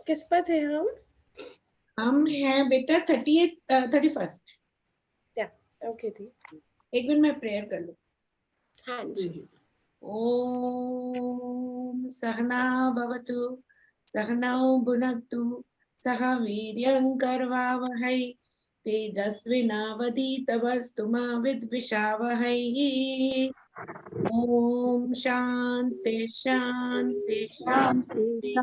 किस पर थे हम हैं बेटा 31st। ओके थी। एक मिनट मैं प्रेयर कर लूं। हाँ जी। ओम सहना भवतु सहनौ भुनक्तु सह वीर्यं करवावहै तेजस्विनावधीतमस्तु मा विद्विषावहै। ओम शांति शांति शांति।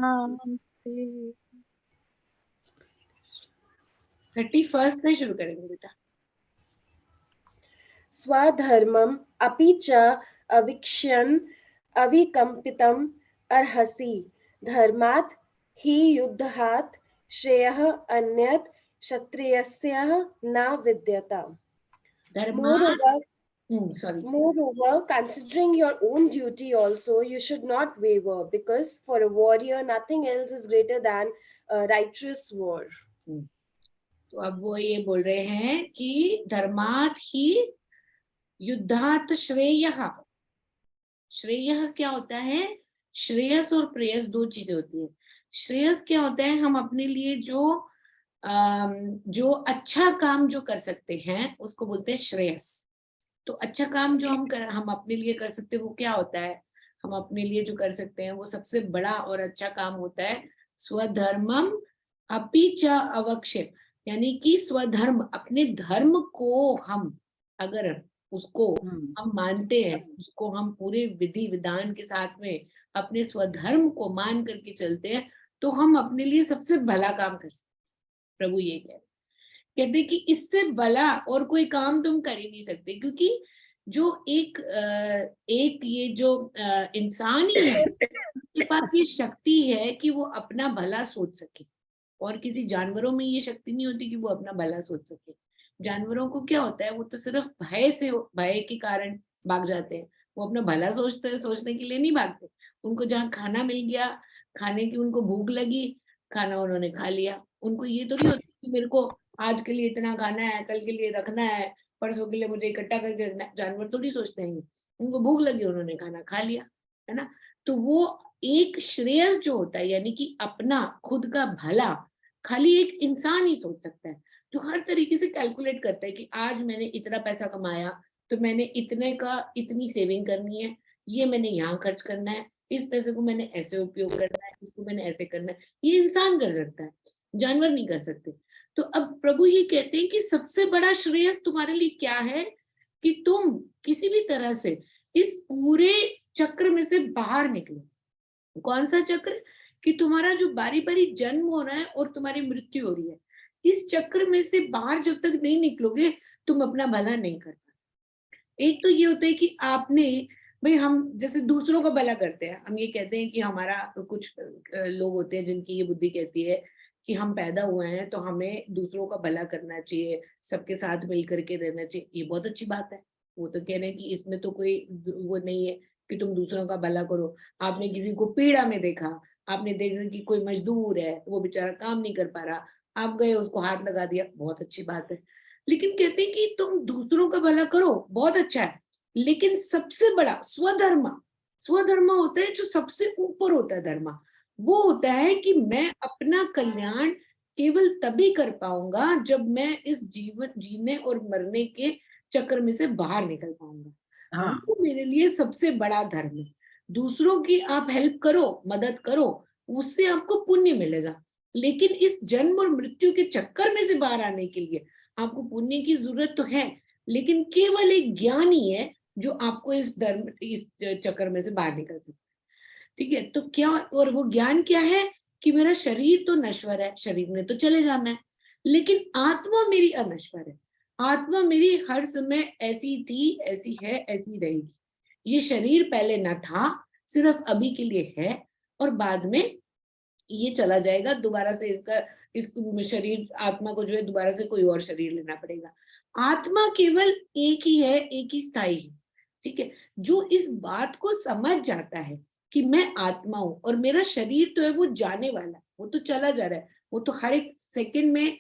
31st से शुरू करेंगे बेटा। स्वधर्मम् अपि च अवीक्ष्यन् अविकम्पितम् अर्हसि धर्मात् हि युद्धात् श्रेयः अन्यत् क्षत्रियस्य न विद्यते। Moreover, considering your own duty also, you should not waver, because for a warrior, nothing else is greater than a righteous war. तो अब वो ये बोल रहे हैं कि धर्मात् ही युद्धात् श्रेयः। श्रेयः क्या होता है? श्रेयस और प्रेयस दो चीजें होती है। श्रेयस क्या होता है? हम अपने लिए जो अच्छा काम जो कर सकते हैं उसको बोलते हैं श्रेयस। तो अच्छा काम जो हम अपने लिए कर सकते हैं वो क्या होता है? हम अपने लिए जो कर सकते हैं वो सबसे बड़ा और अच्छा काम होता है स्वधर्मम अपि च अवक्ष्य, यानी कि स्वधर्म, अपने धर्म को हम अगर उसको हम मानते हैं, उसको हम पूरे विधि विधान के साथ में अपने स्वधर्म को मान करके चलते हैं, तो हम अपने लिए सबसे भला काम कर सकते हैं। प्रभु ये कहते कि इससे भला और कोई काम तुम कर ही नहीं सकते, क्योंकि जो एक ये जो इंसान ही है उसके पास ये शक्ति है कि वो अपना भला सोच सके, और किसी जानवरों में ये शक्ति नहीं होती कि वो अपना भला सोच सके। जानवरों को क्या होता है, वो तो सिर्फ भय के कारण भाग जाते हैं, वो अपना भला सोचने के लिए नहीं भागते। उनको जहाँ खाना मिल गया, खाने की उनको भूख लगी, खाना उन्होंने खा लिया। उनको ये तो नहीं होता कि मेरे को आज के लिए इतना खाना है, कल के लिए रखना है, परसों के लिए मुझे इकट्ठा करके रखना है। जानवर तो नहीं सोचते हैं, उनको भूख लगी, उन्होंने खाना खा लिया, है ना। तो वो एक श्रेयस जो होता है, यानी कि अपना खुद का भला खाली एक इंसान ही सोच सकता है, जो हर तरीके से कैलकुलेट करता है कि आज मैंने इतना पैसा कमाया तो मैंने इतने का इतनी सेविंग करनी है, ये मैंने यहाँ खर्च करना है, इस पैसे को मैंने ऐसे उपयोग करना है, इसको मैंने ऐसे करना है। ये इंसान कर सकता है, जानवर नहीं कर सकते। तो अब प्रभु ये कहते हैं कि सबसे बड़ा श्रेयस तुम्हारे लिए क्या है कि तुम किसी भी तरह से इस पूरे चक्र में से बाहर निकलो। कौन सा चक्र? कि तुम्हारा जो बारी बारी जन्म हो रहा है और तुम्हारी मृत्यु हो रही है, इस चक्र में से बाहर जब तक नहीं निकलोगे तुम अपना भला नहीं कर पाते। एक तो ये होता है कि आपने, भाई हम जैसे दूसरों का भला करते हैं, हम ये कहते हैं कि हमारा कुछ लोग होते हैं जिनकी ये बुद्धि कहती है कि हम पैदा हुए हैं तो हमें दूसरों का भला करना चाहिए, सबके साथ मिल करके रहना चाहिए। ये बहुत अच्छी बात है, वो तो कह रहे हैं कि इसमें तो कोई वो नहीं है कि तुम दूसरों का भला करो। आपने किसी को पीड़ा में देखा, आपने देखा कि कोई मजदूर है, वो बेचारा काम नहीं कर पा रहा, आप गए उसको हाथ लगा दिया, बहुत अच्छी बात है। लेकिन कहते हैं कि तुम दूसरों का भला करो, बहुत अच्छा है, लेकिन सबसे बड़ा स्वधर्म होता है जो सबसे ऊपर होता है धर्म। वो होता है कि मैं अपना कल्याण केवल तभी कर पाऊंगा जब मैं इस जीवन जीने और मरने के चक्र में से बाहर निकल पाऊंगा। वो मेरे लिए सबसे बड़ा धर्म है। दूसरों की आप हेल्प करो, मदद करो, उससे आपको पुण्य मिलेगा, लेकिन इस जन्म और मृत्यु के चक्कर में से बाहर आने के लिए आपको पुण्य की जरूरत तो है, लेकिन केवल एक ज्ञान ही है जो आपको इस चक्कर में से बाहर निकल सकता है। ठीक है, तो क्या, और वो ज्ञान क्या है कि मेरा शरीर तो नश्वर है, शरीर ने तो चले जाना है, लेकिन आत्मा मेरी अनश्वर है। आत्मा मेरी हर समय ऐसी थी, ऐसी है, ऐसी रहेगी। ये शरीर पहले न था, सिर्फ अभी के लिए है, और बाद में ये चला जाएगा। दोबारा से इसको शरीर, आत्मा को जो है दोबारा से कोई और शरीर लेना पड़ेगा। आत्मा केवल एक ही है, एक ही स्थायी है। ठीक है, जो इस बात को समझ जाता है कि मैं आत्मा हूं और मेरा शरीर तो है वो जाने वाला है, वो तो चला जा रहा है, वो तो हर एक सेकंड में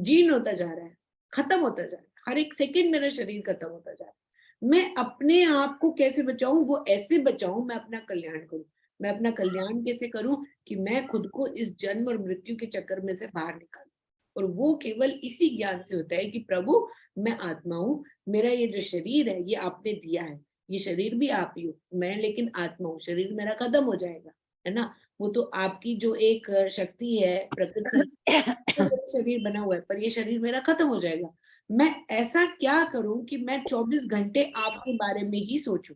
जीर्ण होता जा रहा है, खत्म होता जा रहा है, हर एक सेकंड मेरा शरीर खत्म होता जा रहा है। मैं अपने आप को कैसे बचाऊं? वो ऐसे बचाऊं, मैं अपना कल्याण करूं। मैं अपना कल्याण कैसे करूं कि मैं खुद को इस जन्म और मृत्यु के चक्कर में से बाहर निकालूं। और वो केवल इसी ज्ञान से होता है कि प्रभु मैं आत्मा हूँ, मेरा ये जो शरीर है ये आपने दिया है, ये शरीर भी आप ही हो, मैं लेकिन आत्मा हूँ, शरीर मेरा खत्म हो जाएगा, है ना। वो तो आपकी जो एक शक्ति है, प्रकृति, शरीर बना हुआ है, पर ये शरीर मेरा खत्म हो जाएगा। मैं ऐसा क्या करूं कि मैं 24 घंटे आपके बारे में ही सोचूं।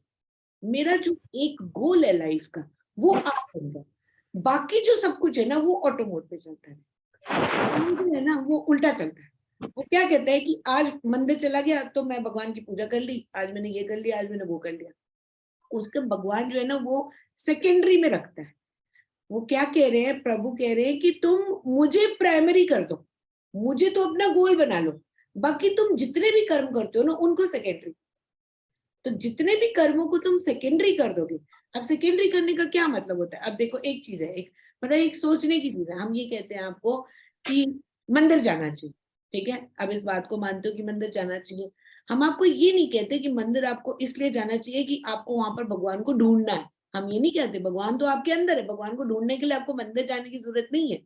मेरा जो एक गोल है लाइफ का वो आप बन जाए, बाकी जो सब कुछ है ना वो ऑटो मोड पे चलता है, जो है ना वो उल्टा चलता है। वो क्या कहता है कि आज मंदिर चला गया तो मैं भगवान की पूजा कर ली, आज मैंने ये कर लिया, आज मैंने वो कर लिया। उसका भगवान जो है ना वो सेकेंडरी में रखता है। वो क्या कह रहे हैं, प्रभु कह रहे हैं कि तुम मुझे प्राइमरी कर दो, मुझे तो अपना गोल बना लो, बाकी तुम जितने भी कर्म करते हो ना उनको सेकेंडरी। तो जितने भी कर्मों को तुम सेकेंडरी कर दोगे, अब सेकेंडरी करने का क्या मतलब होता है। अब देखो एक चीज है, एक मतलब एक सोचने की चीज है। हम ये कहते हैं आपको कि मंदिर जाना चाहिए, ठीक है, अब इस बात को मानते हो कि मंदिर जाना चाहिए। हम आपको ये नहीं कहते कि मंदिर आपको इसलिए जाना चाहिए कि आपको वहां पर भगवान को ढूंढना है। हम ये नहीं कहते, भगवान तो आपके अंदर है, भगवान को ढूंढने के लिए आपको मंदिर जाने की जरूरत नहीं है।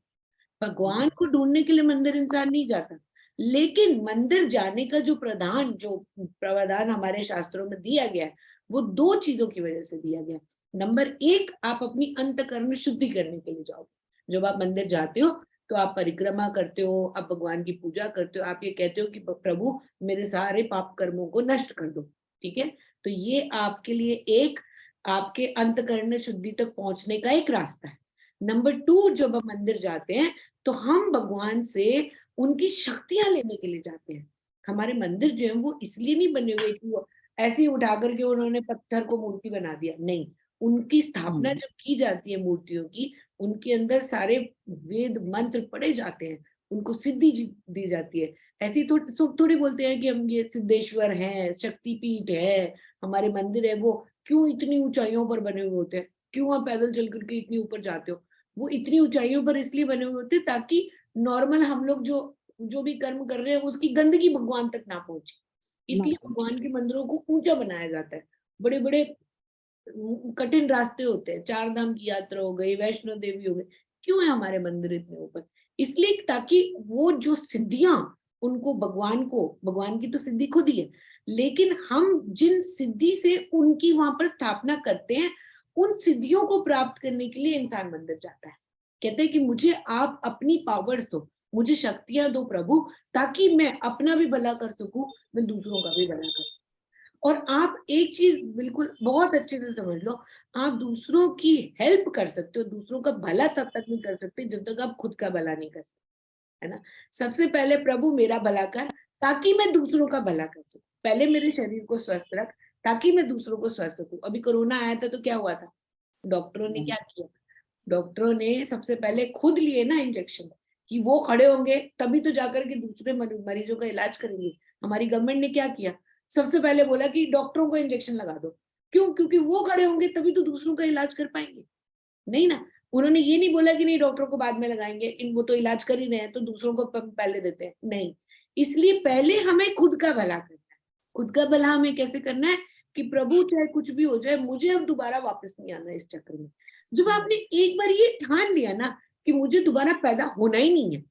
भगवान को ढूंढने के लिए मंदिर इंसान नहीं जाता, लेकिन मंदिर जाने का जो प्रधान, जो प्रावधान हमारे शास्त्रों में दिया गया है वो दो चीजों की वजह से दिया गया। नंबर एक, आप अपनी अंतकरण शुद्धि करने के लिए जाओ। जब आप मंदिर जाते हो तो आप परिक्रमा करते हो, आप भगवान की पूजा करते हो, आप ये कहते हो कि प्रभु मेरे सारे पाप कर्मों को नष्ट कर दो, ठीक है। तो ये आपके लिए एक आपके अंतकरण शुद्धि तक पहुंचने का एक रास्ता है। नंबर टू, जब हम मंदिर जाते हैं तो हम भगवान से उनकी शक्तियां लेने के लिए जाते हैं। हमारे मंदिर जो है वो इसलिए नहीं बने हुए कि वो ऐसे ही उठा करके उन्होंने पत्थर को मूर्ति बना दिया, नहीं। उनकी स्थापना जब की जाती है मूर्तियों की, उनके अंदर सारे वेद मंत्र पढ़े जाते हैं, उनको सिद्धि दी जाती है। ऐसी थोड़ी बोलते हैं कि हम ये सिद्धेश्वर हैं, शक्तिपीठ है, हमारे मंदिर है, वो क्यों इतनी ऊंचाइयों पर बने हुए होते हैं, क्यों आप पैदल चल करके इतनी ऊपर जाते हो। वो इतनी ऊंचाइयों पर इसलिए बने हुए होते ताकि नॉर्मल हम लोग जो जो भी कर्म कर रहे हैं उसकी गंदगी भगवान तक ना पहुंचे, इसलिए भगवान के मंदिरों को ऊंचा बनाया जाता है। बड़े बड़े कठिन रास्ते होते हैं, चार धाम की यात्रा हो गई, वैष्णो देवी हो गई, क्यों है हमारे मंदिर इतने ऊपर, इसलिए ताकि वो जो सिद्धियां उनको भगवान की तो सिद्धि खुद ही है, लेकिन हम जिन सिद्धि से उनकी वहां पर स्थापना करते हैं उन सिद्धियों को प्राप्त करने के लिए इंसान मंदिर जाता है। कहते हैं कि मुझे आप अपनी पावर्स दो, मुझे शक्तियां दो प्रभु, ताकि मैं अपना भी भला कर सकूं, मैं दूसरों का भी भला कर। और आप एक चीज बिल्कुल बहुत अच्छे से समझ लो, आप दूसरों की हेल्प कर सकते हो, दूसरों का भला तब तक नहीं कर सकते जब तक आप खुद का भला नहीं कर सकते, है ना। सबसे पहले प्रभु मेरा भला कर ताकि मैं दूसरों का भला कर सकूं, पहले मेरे शरीर को स्वस्थ रख ताकि मैं दूसरों को स्वस्थ रखूं। अभी कोरोना आया था तो क्या हुआ था, डॉक्टरों ने क्या किया, डॉक्टरों ने सबसे पहले खुद लिए ना इंजेक्शन, कि वो खड़े होंगे तभी तो जाकर के दूसरे मरीजों का इलाज करेंगे। हमारी गवर्नमेंट ने क्या किया, सबसे पहले बोला कि डॉक्टरों को इंजेक्शन लगा दो, क्यों, क्योंकि वो खड़े होंगे तभी तो दूसरों का इलाज कर पाएंगे, नहीं ना। उन्होंने ये नहीं बोला कि नहीं डॉक्टरों को बाद में लगाएंगे, इन वो तो इलाज कर ही रहे हैं तो दूसरों को पहले देते हैं, नहीं। इसलिए पहले हमें खुद का भला करना है। खुद का भला हमें कैसे करना है कि प्रभु चाहे कुछ भी हो जाए मुझे अब दोबारा वापस नहीं आना इस चक्र में। जब आपने एक बार ये ठान लिया ना कि मुझे दोबारा पैदा होना ही नहीं है,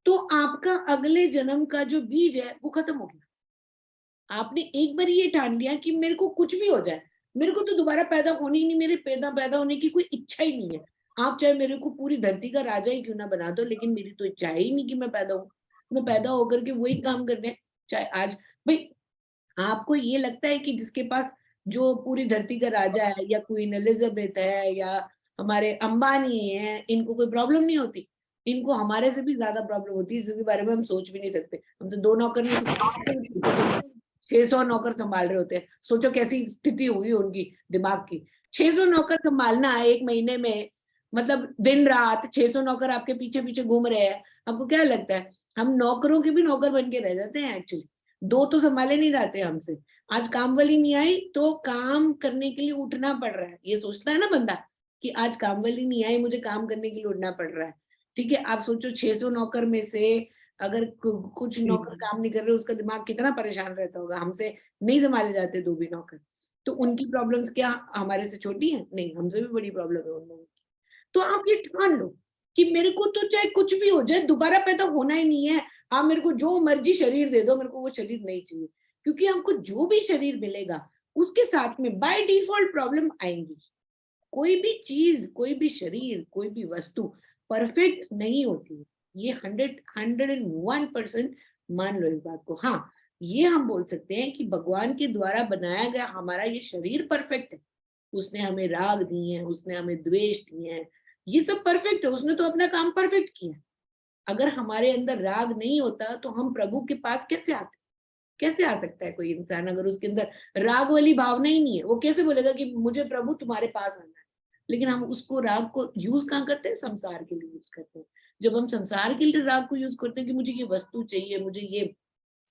तो आपका अगले जन्म का जो बीज है वो खत्म हो गया। आपने एक बार ये ठान लिया कि मेरे को कुछ भी हो जाए, मेरे को तो दोबारा पैदा होनी ही नहीं, मेरे पैदा होने की कोई इच्छा ही नहीं है। आप चाहे मेरे को पूरी धरती का राजा ही क्यों ना बना दो, लेकिन मेरी तो इच्छा ही नहीं कि मैं पैदा हूँ। मैं पैदा होकर के वही काम करने, चाहे आज भाई आपको ये लगता है कि जिसके पास जो पूरी धरती का राजा है या क्वीन एलिजाबेथ है या हमारे अंबानी है, इनको कोई प्रॉब्लम नहीं होती, इनको हमारे से भी ज्यादा प्रॉब्लम होती है जिसके बारे में हम सोच भी नहीं सकते। हम तो दो नौकर नहीं, 600 नौकर संभाल रहे होते हैं, सोचो कैसी स्थिति होगी उनकी दिमाग की। 600 नौकर संभालना एक महीने में, मतलब दिन रात 600 नौकर आपके पीछे पीछे घूम रहे हैं, आपको क्या लगता है हम नौकरों के भी नौकर बन के रह जाते हैं एक्चुअली। दो तो संभाले नहीं जाते हमसे। आज काम वाली नहीं आई तो काम करने के लिए उठना पड़ रहा है, ये सोचता है ना बंदा कि आज काम वाली नहीं आई मुझे काम करने के लिए उठना पड़ रहा है, ठीक है। आप सोचो 600 नौकर में से अगर कुछ नौकर काम नहीं कर रहे, उसका दिमाग कितना परेशान रहता होगा, हमसे नहीं संभाले जाते दो भी नौकर। तो उनकी प्रॉब्लम्स क्या हमारे से छोटी है? नहीं, हमसे भी बड़ी प्रॉब्लम है उन लोगों की। तो आप ये ठान लो कि मेरे को तो चाहे कुछ भी हो जाए, दोबारा पैदा होना ही नहीं है। आप मेरे को जो मर्जी शरीर दे दो, मेरे को वो शरीर नहीं चाहिए, क्योंकि हमको जो भी शरीर मिलेगा उसके साथ में बाय डिफॉल्ट प्रॉब्लम आएंगी। कोई भी चीज, कोई भी शरीर, कोई भी वस्तु परफेक्ट नहीं होती है। ये 101% मान लो इस बात को। हाँ, ये हम बोल सकते हैं कि भगवान के द्वारा बनाया गया हमारा ये शरीर परफेक्ट है। उसने हमें राग दिए हैं, उसने हमें द्वेष दिए हैं, ये सब परफेक्ट है। उसने तो अपना काम परफेक्ट किया। अगर हमारे अंदर राग नहीं होता तो हम प्रभु के पास कैसे आते? कैसे आ सकता है कोई इंसान अगर उसके अंदर राग वाली भावना ही नहीं है? वो कैसे बोलेगा कि मुझे प्रभु तुम्हारे पास आना है? लेकिन हम उसको राग को यूज कहाँ करते हैं? संसार के लिए यूज करते हैं। जब हम संसार के लिए राग को यूज करते हैं कि मुझे ये वस्तु चाहिए, मुझे ये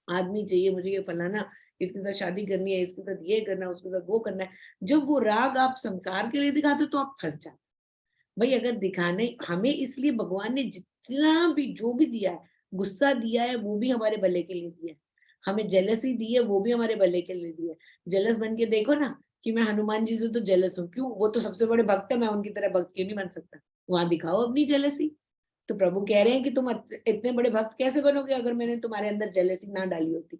आदमी चाहिए, मुझे ये फलाना, इसके साथ शादी करनी है, इसके साथ ये करना है, उसके साथ वो करना है, जब वो राग आप संसार के लिए दिखाते हो तो आप फंस जाते। भाई अगर दिखाने हमें, इसलिए भगवान ने जितना भी जो भी दिया है, गुस्सा दिया है वो भी हमारे भले के लिए दिया है, हमें जेलसी दी है वो भी हमारे भले के लिए दिया है। जेलस बन के देखो ना कि मैं हनुमान जी से तो जेलस हूँ, क्यों? वो तो सबसे बड़े भक्त है, मैं उनकी तरह भक्त क्यों नहीं बन सकता? वहां दिखाओ अपनी जेलसी। तो प्रभु कह रहे हैं कि तुम इतने बड़े भक्त कैसे बनोगे अगर मैंने तुम्हारे अंदर जेलसी ना डाली होती?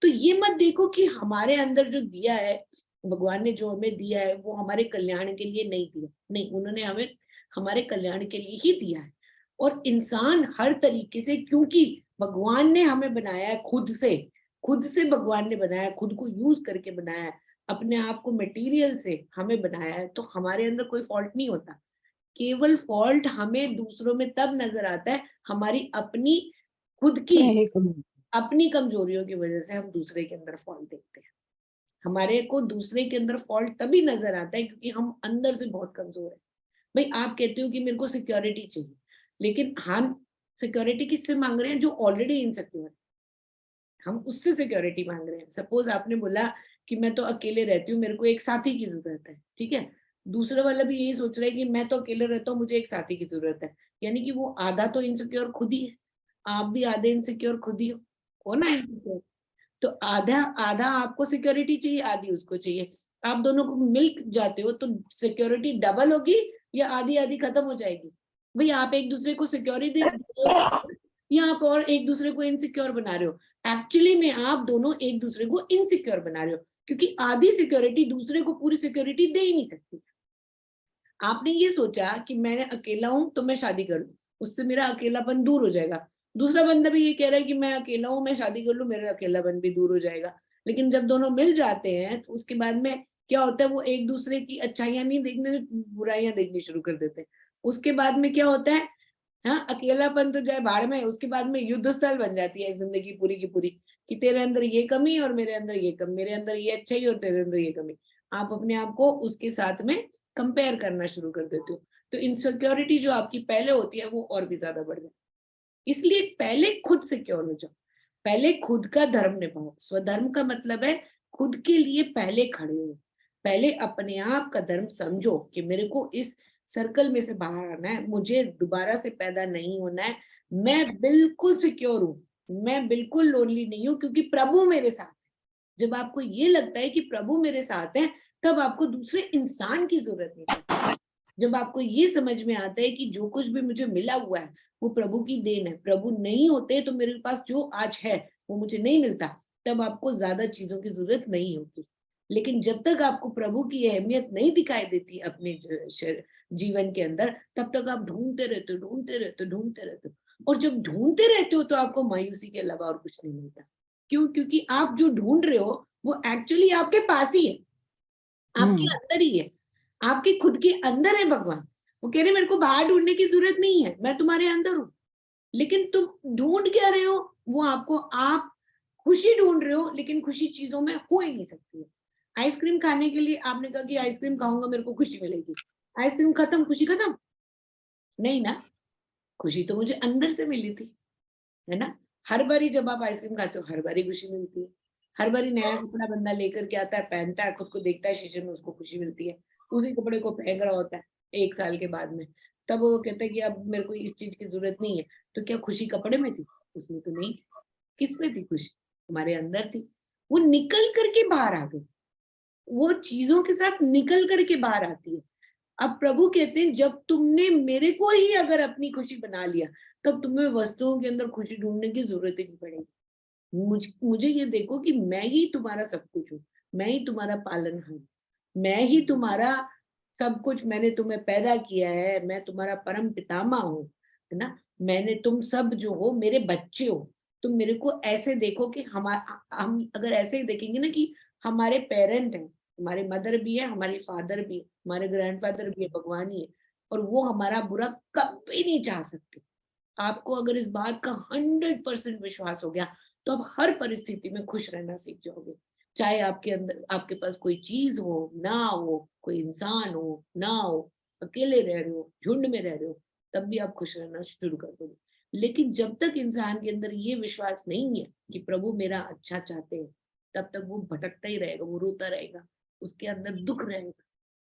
तो ये मत देखो कि हमारे अंदर जो दिया है, भगवान ने जो हमें दिया है वो हमारे कल्याण के लिए नहीं दिया। नहीं, उन्होंने हमें हमारे कल्याण के लिए ही दिया है। और इंसान हर तरीके से, क्योंकि भगवान ने हमें बनाया है खुद से भगवान ने बनाया है, खुद को यूज करके बनाया है, अपने आप को मटेरियल से हमें बनाया है, तो हमारे अंदर कोई फॉल्ट नहीं होता। केवल फॉल्ट हमें दूसरों में तब नजर आता है, हमारी अपनी खुद की अपनी कमजोरियों की वजह से हम दूसरे के अंदर फॉल्ट देखते हैं। हमारे को दूसरे के अंदर फॉल्ट तभी नजर आता है क्योंकि हम अंदर से बहुत कमजोर है। भाई आप कहते हो कि मेरे को सिक्योरिटी चाहिए, लेकिन हम सिक्योरिटी किससे मांग रहे हैं? जो ऑलरेडी इनसिक्योर है, हम उससे सिक्योरिटी मांग रहे हैं। सपोज आपने बोला कि मैं तो अकेले रहती हूँ, मेरे को एक साथी की जरूरत है, ठीक है। दूसरा वाला भी यही सोच रहा है कि मैं तो अकेले रहता हूँ, मुझे एक साथी की जरूरत है। यानी कि वो आधा तो इनसिक्योर खुद ही है, आप भी आधे इनसिक्योर खुद ही हो ना इनसिक्योर। तो आधा आधा आपको सिक्योरिटी चाहिए, आधी उसको चाहिए। आप दोनों को मिल जाते हो तो सिक्योरिटी डबल होगी या आधी आधी खत्म हो जाएगी? भाई आप एक दूसरे को सिक्योरिटी दे रहे हो या आप और एक दूसरे को इनसिक्योर बना रहे हो? एक्चुअली में आप दोनों एक दूसरे को इनसिक्योर बना रहे हो, क्योंकि आधी सिक्योरिटी दूसरे को पूरी सिक्योरिटी दे ही नहीं सकती। आपने ये सोचा कि मैं अकेला हूं तो मैं शादी कर लूं, उससे मेरा अकेलापन दूर हो जाएगा। दूसरा बंदा भी ये कह रहा है कि मैं अकेला हूं, मैं शादी कर लूं, मेरा अकेलापन भी दूर हो जाएगा। लेकिन जब दोनों मिल जाते हैं तो उसके बाद में क्या होता है? वो एक दूसरे की अच्छाइयां नहीं देखने, बुराइयां देखनी शुरू कर देते हैं। उसके बाद में क्या होता है? हाँ, अकेलापन तो जाए भाड़ में, उसके बाद में युद्ध स्थल बन जाती है जिंदगी पूरी की पूरी, कि तेरे अंदर ये कमी और मेरे अंदर ये कमी, मेरे अंदर ये अच्छाई और तेरे अंदर ये कमी। आप अपने आप को उसके साथ में कंपेयर करना शुरू कर देते हो, तो इनसिक्योरिटी जो आपकी पहले होती है वो और भी ज्यादा बढ़ जाती। इसलिए पहले खुद सिक्योर हो जाओ, पहले खुद का धर्म निभाओ। स्वधर्म का मतलब है खुद के लिए पहले खड़े हो, पहले अपने आप का धर्म समझो कि मेरे को इस सर्कल में से बाहर आना है, मुझे दोबारा से पैदा नहीं होना है, मैं बिल्कुल सिक्योर हूं, मैं बिल्कुल लोनली नहीं हूं क्योंकि प्रभु मेरे साथ है। जब आपको ये लगता है कि प्रभु मेरे साथ है, तब आपको दूसरे इंसान की जरूरत नहीं पड़ती। जब आपको ये समझ में आता है कि जो कुछ भी मुझे मिला हुआ है वो प्रभु की देन है, प्रभु नहीं होते तो मेरे पास जो आज है वो मुझे नहीं मिलता, तब आपको ज्यादा चीजों की जरूरत नहीं होती। लेकिन जब तक आपको प्रभु की अहमियत नहीं दिखाई देती अपने जीवन के अंदर, तब तक आप ढूंढते रहते हो, ढूंढते रहते हो, ढूंढते रहते हो। और जब ढूंढते रहते हो तो आपको मायूसी के अलावा और कुछ नहीं मिलता। क्यों? क्योंकि आप जो ढूंढ रहे हो वो एक्चुअली आपके पास ही है, आपके अंदर ही है, आपके खुद के अंदर है भगवान। वो कह रहे मेरे को बाहर ढूंढने की जरूरत नहीं है, मैं तुम्हारे अंदर हूँ। लेकिन तुम ढूंढ क्या रहे हो? वो आपको, आप खुशी ढूंढ रहे हो, लेकिन खुशी चीजों में हो ही नहीं सकती है। आइसक्रीम खाने के लिए आपने कहा कि आइसक्रीम खाऊंगा मेरे को खुशी मिलेगी, आइसक्रीम खत्म, खुशी खत्म? नहीं ना, खुशी तो मुझे अंदर से मिली थी, है ना। हर बारी जब आप आइसक्रीम खाते हो हर बारी खुशी मिलती है। हर बारी नया कपड़ा बंदा लेकर के आता है, पहनता है, खुद को देखता है शीशे में, उसको खुशी मिलती है। उसी कपड़े को पहन रहा होता है 1 साल के बाद में, तब वो कहता है कि अब मेरे को इस चीज की जरूरत नहीं है। तो क्या खुशी कपड़े में थी? उसमें तो नहीं। किस में थी खुशी? हमारे अंदर थी। वो निकल करके बाहर आ गई, वो चीजों के साथ निकल करके बाहर आती है। अब प्रभु कहते हैं जब तुमने मेरे को ही अगर अपनी खुशी बना लिया, तब तुम्हें वस्तुओं के अंदर खुशी ढूंढने की जरूरत ही नहीं पड़ेगी। मुझे ये देखो कि मैं ही तुम्हारा सब कुछ हूँ, मैं ही तुम्हारा पालनहार, मैं ही तुम्हारा सब कुछ, मैंने तुम्हें पैदा किया है, मैं तुम्हारा परम पितामह हूँ, है ना। मैंने, तुम सब जो हो मेरे बच्चे हो। तुम मेरे को ऐसे देखो कि हम अगर ऐसे ही देखेंगे ना कि हमारे पेरेंट हैं, हमारे मदर भी है, हमारे फादर भी है, हमारे ग्रैंडफादर भी है, भगवान ही है, और वो हमारा बुरा कभी नहीं चाह सकते। आपको अगर इस बात का 100% विश्वास हो गया, तो आप हर परिस्थिति में खुश रहना सीख जाओगे। चाहे आपके अंदर, आपके पास कोई चीज हो ना हो, कोई इंसान हो ना हो, अकेले रह रहे हो, झुंड में रह रहे हो, तब भी आप खुश रहना शुरू कर दोगे। लेकिन जब तक इंसान के अंदर ये विश्वास नहीं है कि प्रभु मेरा अच्छा चाहते हैं, तब तक वो भटकता ही रहेगा, वो रोता रहेगा, उसके अंदर दुख रहेगा।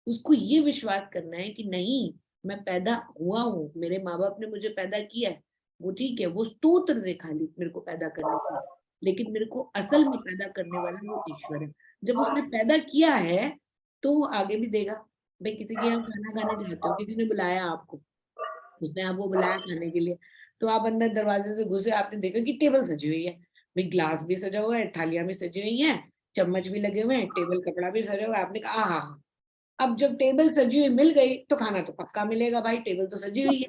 उसको ये विश्वास करना है कि नहीं, मैं पैदा हुआ हूँ, मेरे माँ बाप ने मुझे पैदा किया है, वो ठीक है, वो स्तोत्र दे खाली मेरे को पैदा करने के लिए, लेकिन मेरे को असल में पैदा करने वाला वो ईश्वर है। जब उसने पैदा किया है तो वो आगे भी देगा। भाई किसी के यहाँ खाना खाने जाते हो, किसी ने बुलाया आपको, उसने आपको बुलाया खाने के लिए, तो आप अंदर दरवाजे से घुसे, आपने देखा कि टेबल सजी हुई है, भाई ग्लास भी सजा हुआ है, थालियां भी सजी हुई है, चम्मच भी लगे हुए हैं, टेबल कपड़ा भी सजा हुआ है, आपने कहा हाँ। अब जब टेबल सजी हुई मिल गई तो खाना तो पक्का मिलेगा, भाई टेबल तो सजी हुई है,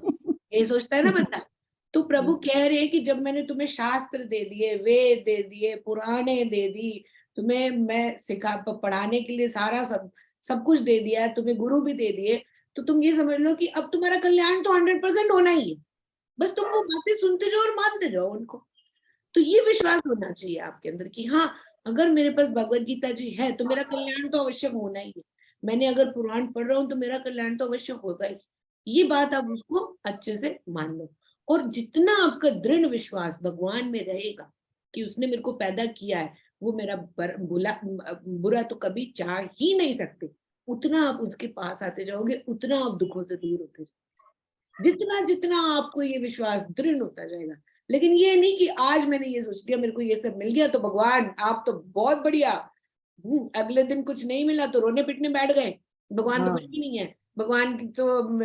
यही सोचता है ना बंदा। तो प्रभु कह रहे हैं कि जब मैंने तुम्हें शास्त्र दे दिए, वेद दे दिए, पुराणे दे दी, तुम्हें मैं सिखा पढ़ाने के लिए सारा सब कुछ दे दिया है, तुम्हें गुरु भी दे दिए, तो तुम ये समझ लो कि अब तुम्हारा कल्याण तो 100% होना ही है। बस तुम वो बातें सुनते जाओ और मानते जाओ उनको। तो ये विश्वास होना चाहिए आपके अंदर कि हाँ, अगर मेरे पास भगवत गीता जी है तो मेरा कल्याण तो अवश्य होना ही है। मैंने अगर पुराण पढ़ रहा हूँ तो मेरा कल्याण तो अवश्य होगा ही। ये बात आप उसको अच्छे से मान लो। और जितना आपका दृढ़ विश्वास भगवान में रहेगा कि उसने मेरे को पैदा किया है, वो मेरा बुरा तो कभी चाह ही नहीं सकते, उतना आप उसके पास आते जाओगे, उतना आप दुखों से दूर होते जाओगे, जितना जितना आपको ये विश्वास दृढ़ होता जाएगा। लेकिन ये नहीं कि आज मैंने ये सोच लिया मेरे को ये सब मिल गया तो भगवान आप तो बहुत बढ़िया, अगले दिन कुछ नहीं मिला तो रोने पिटने बैठ गए, भगवान तो कुछ भी नहीं है, भगवान की तो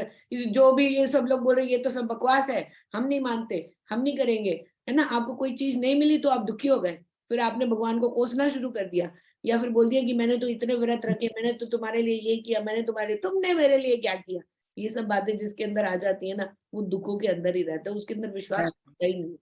जो भी ये सब लोग बोल रहे ये तो सब बकवास है, हम नहीं मानते, हम नहीं करेंगे, है ना। आपको कोई चीज नहीं मिली तो आप दुखी हो गए, फिर आपने भगवान को कोसना शुरू कर दिया, या फिर बोल दिया कि मैंने तो इतने व्रत रखे, मैंने तो तुम्हारे लिए ये किया, मैंने तुमने मेरे लिए क्या किया। ये सब बातें जिसके अंदर आ जाती है ना, वो दुखों के अंदर ही रहता है, उसके अंदर विश्वास होता ही नहीं।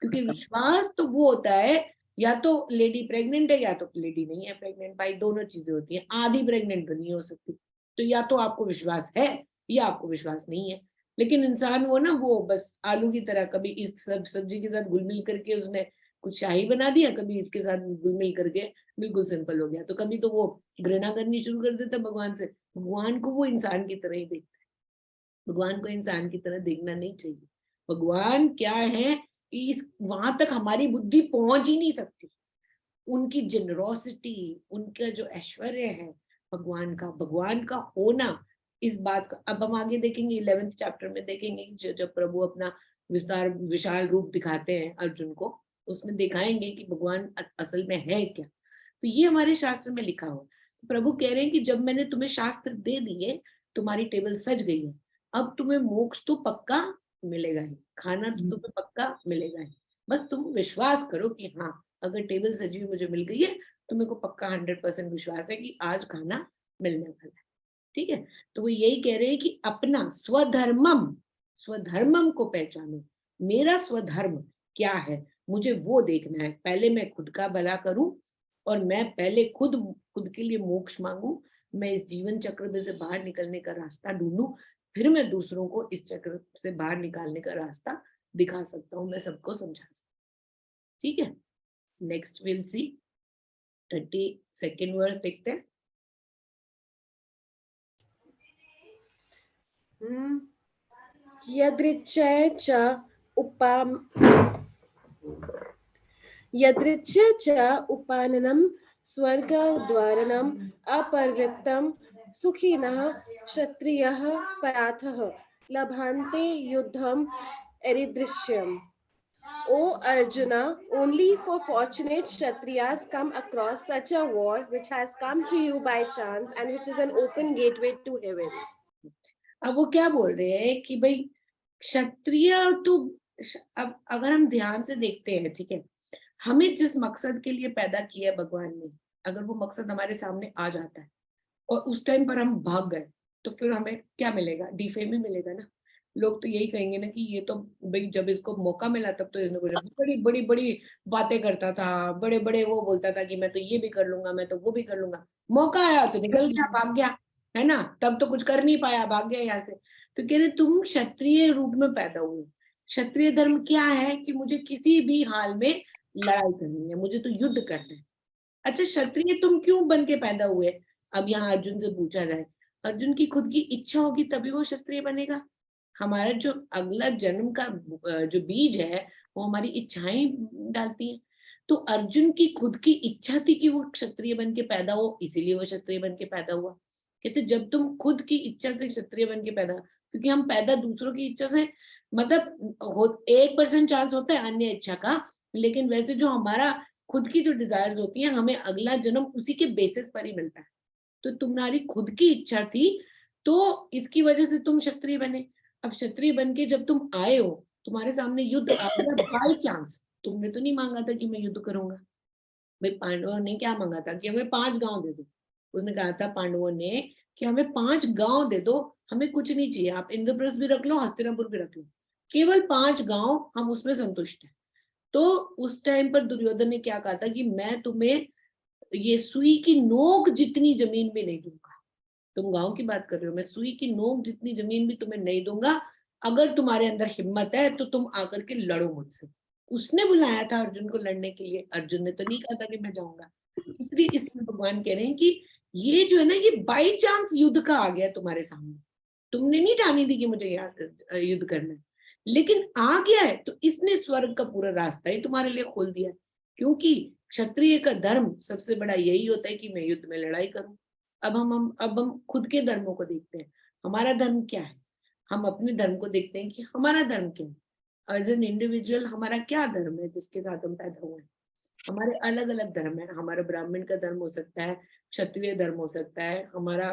क्योंकि विश्वास तो वो होता है, या तो लेडी प्रेग्नेंट है या तो लेडी नहीं है प्रेग्नेंट, भाई दोनों चीजें होती हैं, आधी प्रेग्नेंट तो नहीं हो सकती। तो या तो आपको विश्वास है या आपको विश्वास नहीं है। लेकिन इंसान वो ना, वो बस आलू की तरह कभी इस सब सब्जी के साथ घुल मिल करके उसने कुछ शाही बना दिया, कभी इसके साथ घुल मिल करके बिल्कुल सिंपल हो गया, तो कभी तो वो घृणा करनी शुरू कर देता भगवान से। भगवान को वो इंसान की तरह ही देखता है, भगवान को इंसान की तरह देखना नहीं चाहिए। भगवान क्या है कि इस वहां तक हमारी बुद्धि पहुंच ही नहीं सकती। उनकी जेनरोसिटी, उनका जो ऐश्वर्य है, भगवान का होना, इस बात का अब हम आगे देखेंगे 11th चैप्टर में देखेंगे, जब प्रभु अपना विशाल रूप दिखाते हैं अर्जुन को, उसमें दिखाएंगे कि भगवान असल में है क्या। तो ये हमारे शास्त्र में लिखा हुआ। प्रभु कह रहे हैं कि जब मैंने तुम्हें शास्त्र दे दिए, तुम्हारी टेबल सज गई है, अब तुम्हें मोक्ष तो पक्का मिलेगा ही, खाना तो तुम्हें पक्का मिलेगा ही। बस तुम विश्वास करो कि हाँ, अगर टेबल सजी हुई मुझे मिल गई है तो मेरे को पक्का 100% विश्वास है कि आज खाना मिलने वाला है। ठीक है। तो वो यही कह रहे हैं कि अपना स्वधर्मम को पहचानो। मेरा स्वधर्म क्या है, मुझे वो देखना है। पहले मैं खुद का भला करूं, और मैं पहले खुद के लिए मोक्ष मांगू, मैं इस जीवन चक्र में से बाहर निकलने का रास्ता ढूंढूं, फिर मैं दूसरों को इस चक्र से बाहर निकालने का रास्ता दिखा सकता हूँ, मैं सबको समझा सकता हूँ। ठीक है। Next will see 32nd verse देखते हैं। यदृच्छया च उपाननं स्वर्गद्वारणम् अपरिवृत्तं सुखिनः क्षत्रियः परार्थः लभन्ते युद्धम् एरीदृश्यम्। O Arjuna, only for fortunate Kshatriyas come across such a war which has come to you by chance and which is an open gateway to heaven. अब वो क्या बोल रहे हैं कि भाई क्षत्रिय तो, अब अगर हम ध्यान से देखते हैं, ठीक है, हमें जिस मकसद के लिए पैदा किया है भगवान ने, अगर वो मकसद हमारे सामने आ जाता है और उस टाइम पर हम भाग गए, तो फिर हमें क्या मिलेगा? डिफेम ही मिलेगा ना। लोग तो यही कहेंगे ना कि ये तो भाई जब इसको मौका मिला तब तो इसने कुछ बड़ी बड़ी बड़ी बातें करता था, बड़े बड़े वो बोलता था कि मैं तो ये भी कर लूंगा, मैं तो वो भी कर लूंगा, मौका आया तो निकल गया, भाग गया, है ना, तब तो कुछ कर नहीं पाया, भाग गया यहाँ से। तो कह रहे तुम क्षत्रिय रूप में पैदा हुए। क्षत्रिय धर्म क्या है कि मुझे किसी भी हाल में लड़ाई करनी है, मुझे तो युद्ध करना है। अच्छा, क्षत्रिय तुम क्यों बन के पैदा हुए? अब यहाँ अर्जुन से पूछा जाए, अर्जुन की खुद की इच्छा होगी तभी वो क्षत्रिय बनेगा। हमारा जो अगला जन्म का जो बीज है वो हमारी इच्छाएं डालती हैं। तो अर्जुन की खुद की इच्छा थी कि वो क्षत्रिय बन के पैदा हो, इसीलिए वो क्षत्रिय बन के पैदा हुआ। कहते जब तुम खुद की इच्छा से क्षत्रिय बन के पैदा, क्योंकि हम पैदा दूसरों की इच्छा से, मतलब 1% चांस होता है अन्य इच्छा का, लेकिन वैसे जो हमारा खुद की जो डिजायर्स होती हैं हमें अगला जन्म उसी के बेसिस पर ही मिलता है। तो तुम्हारी खुद की इच्छा थी तो इसकी वजह से तुम क्षत्रिय बने। अब क्षत्रिय बन के जब तुम आए हो, तुम्हारे सामने युद्ध आ गया बाई चांस, तुमने तो नहीं मांगा था कि मैं युद्ध करूंगा। भाई पांडवों ने क्या मांगा था कि हमें 5 गांव दे दो। उसने कहा था पांडवों ने कि हमें 5 गांव दे दो, हमें कुछ नहीं चाहिए, आप इंद्रप्रस्थ भी रख लो, हस्तिनापुर भी रख लो, केवल 5 गांव, हम उसमें संतुष्ट हैं। तो उस टाइम पर दुर्योधन ने क्या कहा था कि मैं तुम्हें ये सुई की नोक जितनी जमीन भी नहीं दूंगा। तुम गांव की बात कर रहे हो, मैं सुई की नोक जितनी जमीन भी तुम्हें नहीं दूंगा, अगर तुम्हारे अंदर हिम्मत है तो तुम आकर के लड़ो मुझसे। उसने बुलाया था अर्जुन को लड़ने के लिए, अर्जुन ने तो नहीं कहा था कि मैं जाऊंगा। इसलिए इसमें भगवान कह रहे हैं कि ये जो है ना, ये बाई चांस युद्ध का आ गया तुम्हारे सामने, तुमने नहीं ठानी थी कि मुझे युद्ध करना है, लेकिन आ गया है तो इसने स्वर्ग का पूरा रास्ता ही तुम्हारे लिए खोल दिया। क्योंकि क्षत्रिय का धर्म सबसे बड़ा यही होता है कि मैं युद्ध में लड़ाई करूं। अब हम खुद के धर्मों को देखते हैं, हमारा धर्म क्या है, हम अपने धर्म को देखते हैं कि हमारा धर्म क्या है, एज एन इंडिविजुअल हमारा क्या धर्म है जिसके साथ हम पैदा हुए हैं। हमारे अलग अलग धर्म है, हमारा ब्राह्मण का धर्म हो सकता है, क्षत्रिय धर्म हो सकता है, हमारा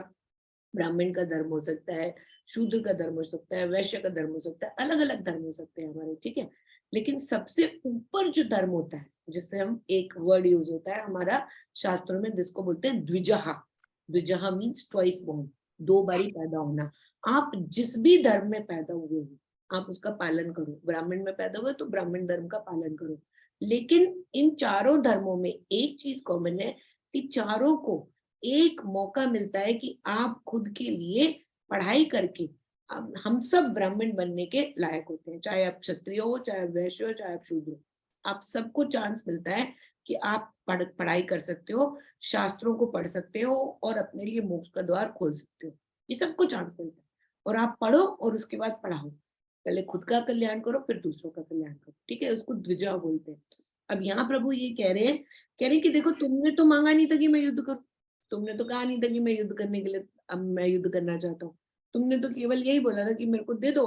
ब्राह्मण का धर्म हो सकता है, शूद्र का धर्म हो सकता है, वैश्य का धर्म हो सकता है, अलग अलग धर्म हो सकते हैं हमारे, ठीक है। लेकिन सबसे ऊपर जो धर्म होता है, जिससे हम एक वर्ड यूज होता है हमारा शास्त्रों में, जिसको बोलते हैं द्विजहा। द्विजहा मीन्स ट्वाइस बोर्न, 2 बारी पैदा होना। आप जिस भी धर्म में पैदा हुए हो आप उसका पालन करो। ब्राह्मण में पैदा हुए तो ब्राह्मण धर्म का पालन करो। लेकिन इन चारों धर्मों में एक चीज कॉमन है कि चारों को एक मौका मिलता है कि आप खुद के लिए पढ़ाई करके, अब हम सब ब्राह्मण बनने के लायक होते हैं, चाहे आप क्षत्रिय हो, चाहे आप वैश्य हो, चाहे आप शूद्र हो, आप सबको चांस मिलता है कि आप पढ़ाई कर सकते हो, शास्त्रों को पढ़ सकते हो और अपने लिए मोक्ष का द्वार खोल सकते हो। ये सबको चांस मिलता है। और आप पढ़ो और उसके बाद पढ़ाओ, पहले खुद का कल्याण करो फिर दूसरों का कल्याण करो, ठीक है, उसको द्विजा बोलते हैं। अब यहाँ प्रभु ये कह रहे हैं कि देखो तुमने तो मांगा नहीं था कि मैं युद्ध करूं, तुमने तो कहा नहीं था कि मैं युद्ध करने के लिए, अब मैं युद्ध करना चाहता हूँ। तुमने तो केवल यही बोला था कि मेरे को दे दो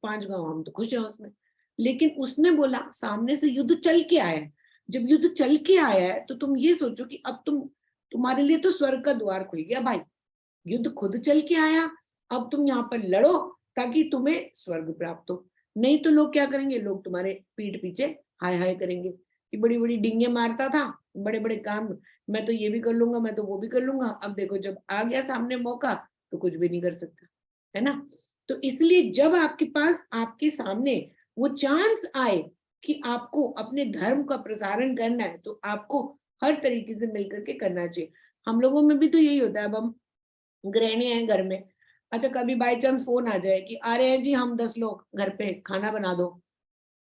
5 गांव, हम तो खुश हैं उसमें। लेकिन उसने बोला सामने से युद्ध चल के आया है, जब युद्ध चल के आया है तो तुम ये सोचो कि अब तुम्हारे लिए तो स्वर्ग का द्वार खुल गया भाई, युद्ध खुद चल के आया, अब तुम यहाँ पर लड़ो ताकि तुम्हें स्वर्ग प्राप्त हो। नहीं तो लोग क्या करेंगे, लोग तुम्हारे पीठ पीछे हाय हाय करेंगे कि बड़ी बड़ी डींगे मारता था, बड़े बड़े काम, मैं तो ये भी कर लूंगा, मैं तो वो भी कर लूंगा, अब देखो जब आ गया सामने मौका तो कुछ भी नहीं कर सकता, है ना। तो इसलिए जब आपके पास, आपके सामने वो चांस आए कि आपको अपने धर्म का प्रसारण करना है तो आपको हर तरीके से मिलकर के करना चाहिए। हम लोगों में भी तो यही होता है, अब हम गृहिणी हैं घर में, अच्छा कभी बाई चांस फोन आ जाए कि आ रहे हैं जी हम 10 लोग घर पे, खाना बना दो,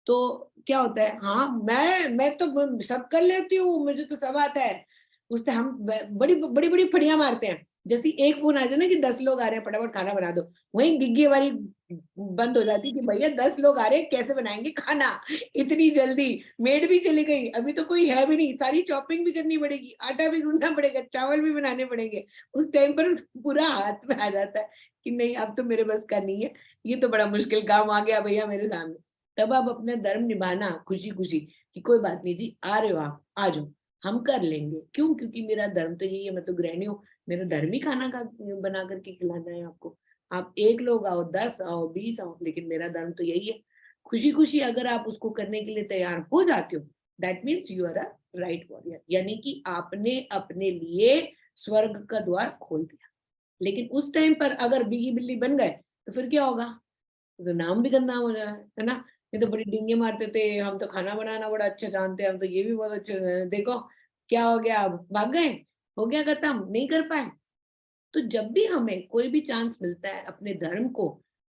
तो क्या होता है, हाँ मैं तो सब कर लेती हूँ, मुझे तो सब आता है। उससे हम बड़ी बड़ी बड़ी फड़ियां मारते हैं, जैसे एक फोन आ जाए ना कि 10 लोग आ रहे हैं फटाफट खाना बना दो, वहीं गिग्गी वाली बंद हो जाती कि भैया 10 लोग आ रहे हैं कैसे बनाएंगे खाना इतनी जल्दी, मेड भी चली गई, अभी तो कोई है भी नहीं, सारी चॉपिंग भी करनी पड़ेगी, आटा भी गूंदना पड़ेगा, चावल भी बनाने पड़ेंगे। उस टाइम पर पूरा हाथ में आ जाता है कि नहीं अब तो मेरे बस का नहीं है, ये तो बड़ा मुश्किल काम आ गया भैया मेरे सामने। तब आप अपना धर्म निभाना खुशी खुशी कि कोई बात नहीं जी, आ रहे हो आप, आ जाओ, हम कर लेंगे। क्यों? क्योंकि मेरा धर्म तो यही है, मैं तो गृहिणी हूँ, मेरा धर्म ही खाना का बना करके खिलाना है आपको। आप 1 लोग आओ, 10 आओ, 20 आओ, लेकिन मेरा धर्म तो यही है। खुशी खुशी अगर आप उसको करने के लिए तैयार हो जाते हो, that means you are a right warrior, यानी कि आपने अपने लिए स्वर्ग का द्वार खोल दिया। लेकिन उस टाइम पर अगर बिगी बिल्ली बन गए तो फिर क्या होगा? तो नाम भी बदनाम हो जाए, है ना? ये तो बड़ी डींगे मारते थे, हम तो खाना बनाना बड़ा अच्छा जानते हैं, हम तो ये भी बहुत अच्छे, देखो क्या हो गया, अब भाग गए, हो गया खत्म, नहीं कर पाए। तो जब भी हमें कोई भी चांस मिलता है अपने धर्म को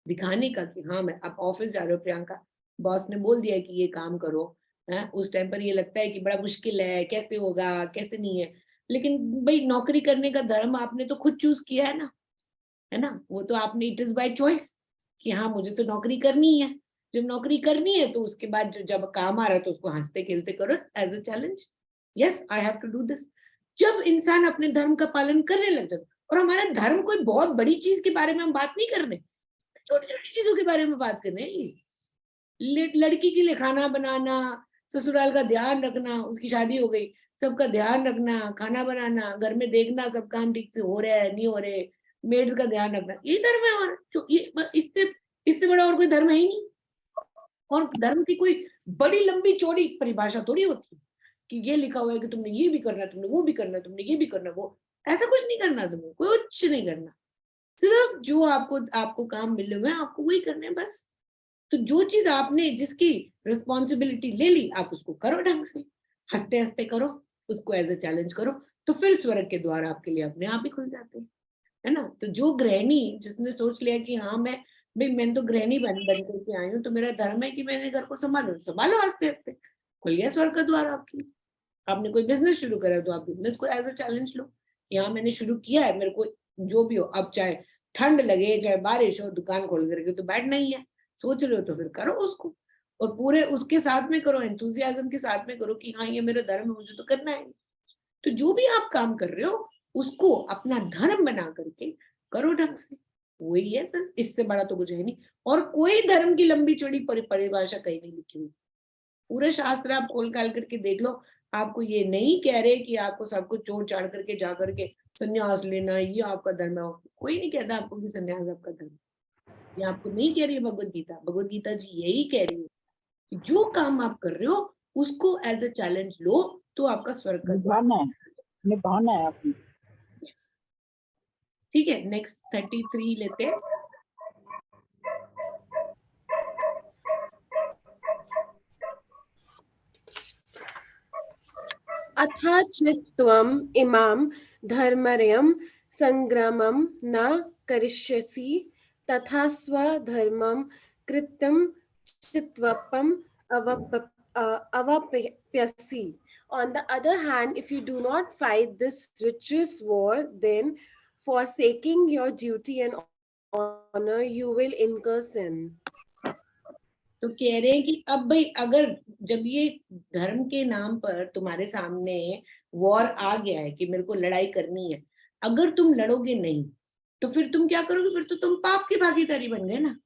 दिखाने का कि हाँ मैं, आप ऑफिस जा रहे हो प्रियंका, बॉस ने बोल दिया कि ये काम करो, है उस टाइम पर ये लगता है कि बड़ा मुश्किल है, कैसे होगा, कैसे नहीं है, लेकिन भाई नौकरी करने का धर्म आपने तो खुद चूज किया है ना? वो तो आपने, इट इज बाय चॉइस कि हाँ मुझे तो नौकरी करनी ही है। जब नौकरी करनी है तो उसके बाद जब काम आ रहा है तो उसको हंसते खेलते करो as a challenge, yes I have to do this. जब इंसान अपने धर्म का पालन करने लग जाता, और हमारा धर्म कोई बहुत बड़ी चीज के बारे में हम बात नहीं कर रहे, छोटी छोटी चीजों के बारे में बात कर रहे हैं। लड़की के लिए खाना बनाना, ससुराल का ध्यान रखना, उसकी शादी हो गई, सबका ध्यान रखना, खाना बनाना, घर में देखना सब काम ठीक से हो रहा है नहीं हो रहे, मेड्स का ध्यान रखना, ये धर्म है हमारा। जो ये इससे इससे बड़ा और कोई धर्म है ही नहीं। और धर्म की कोई बड़ी लंबी चौड़ी परिभाषा थोड़ी होती है कि ये लिखा हुआ है कि तुमने ये भी करना है, तुमने वो भी करना है, तुमने ये भी करना है, वो ऐसा कुछ नहीं करना, तुम्हें कुछ नहीं करना, सिर्फ जो आपको आपको काम मिले हुए हैं आपको वही करने हैं बस। तो जो चीज आपने, जिसकी रिस्पॉन्सिबिलिटी ले ली, आप उसको करो ढंग से, हंसते हंसते करो, उसको एज अ चैलेंज करो, तो फिर स्वर्ग के द्वार आपके लिए अपने आप ही खुल जाते हैं, है ना? तो जो गृहिणी जिसने सोच लिया कि हाँ मैं तो गृहिणी बन करके आई हूँ, तो मेरा धर्म है कि मैंने घर को संभालो, संभालो हंसते हंसते, खुल गया स्वर्ग का द्वार आपकी। आपने कोई बिजनेस शुरू करा तो आप बिजनेस को एज अ चैलेंज लो, यहाँ मैंने शुरू किया है, मेरे को जो भी हो, अब चाहे ठंड लगे चाहे बारिश हो, दुकान खोल करके तो बैठना ही है, सोच रहे हो तो फिर करो उसको, और पूरे उसके साथ में करो, एंथुजियाज्म के साथ में करो कि हाँ ये मेरा धर्म है, मुझे तो करना है। तो जो भी आप काम कर रहे हो उसको अपना धर्म बना करके करो ढंग से, वही है बस, इससे बड़ा तो कुछ है नहीं। और कोई धर्म की लंबी चौड़ी परिभाषा कहीं नहीं लिखी हुई, पूरे शास्त्र आप खोल काल करके देख लो, आपको ये नहीं कह रहे कि आपको सब कुछ छोड़ छाड़ करके जा करके संन्यास लेना ये आपका धर्म है, कोई नहीं कहता आपको कि संन्यास आपका धर्म है। ये आपको नहीं कह रही है भगवत गीता, भगवत गीता जी यही कह रही है कि जो काम आप कर रहे हो उसको एज अ चैलेंज लो, तो आपका स्वर्ग का द्वार। निभाना है अपनी। ठीक है, नेक्स्ट 33 लेते हैं। अथा चित्त्वम् इमां धर्मरयं संग्रामं न करिष्यसि तथा स्वधर्मं कृतं चित्त्वम् अवाप्स्यसि. On the other hand, if you do not fight this righteous war, then forsaking your duty and honor, you will incur sin. तो कह रहे हैं कि अब भाई अगर जब ये धर्म के नाम पर तुम्हारे सामने वॉर आ गया है कि मेरे को लड़ाई करनी है, अगर तुम लड़ोगे नहीं तो फिर तुम क्या करोगे? फिर तो तुम पाप की भागीदारी बन गए ना,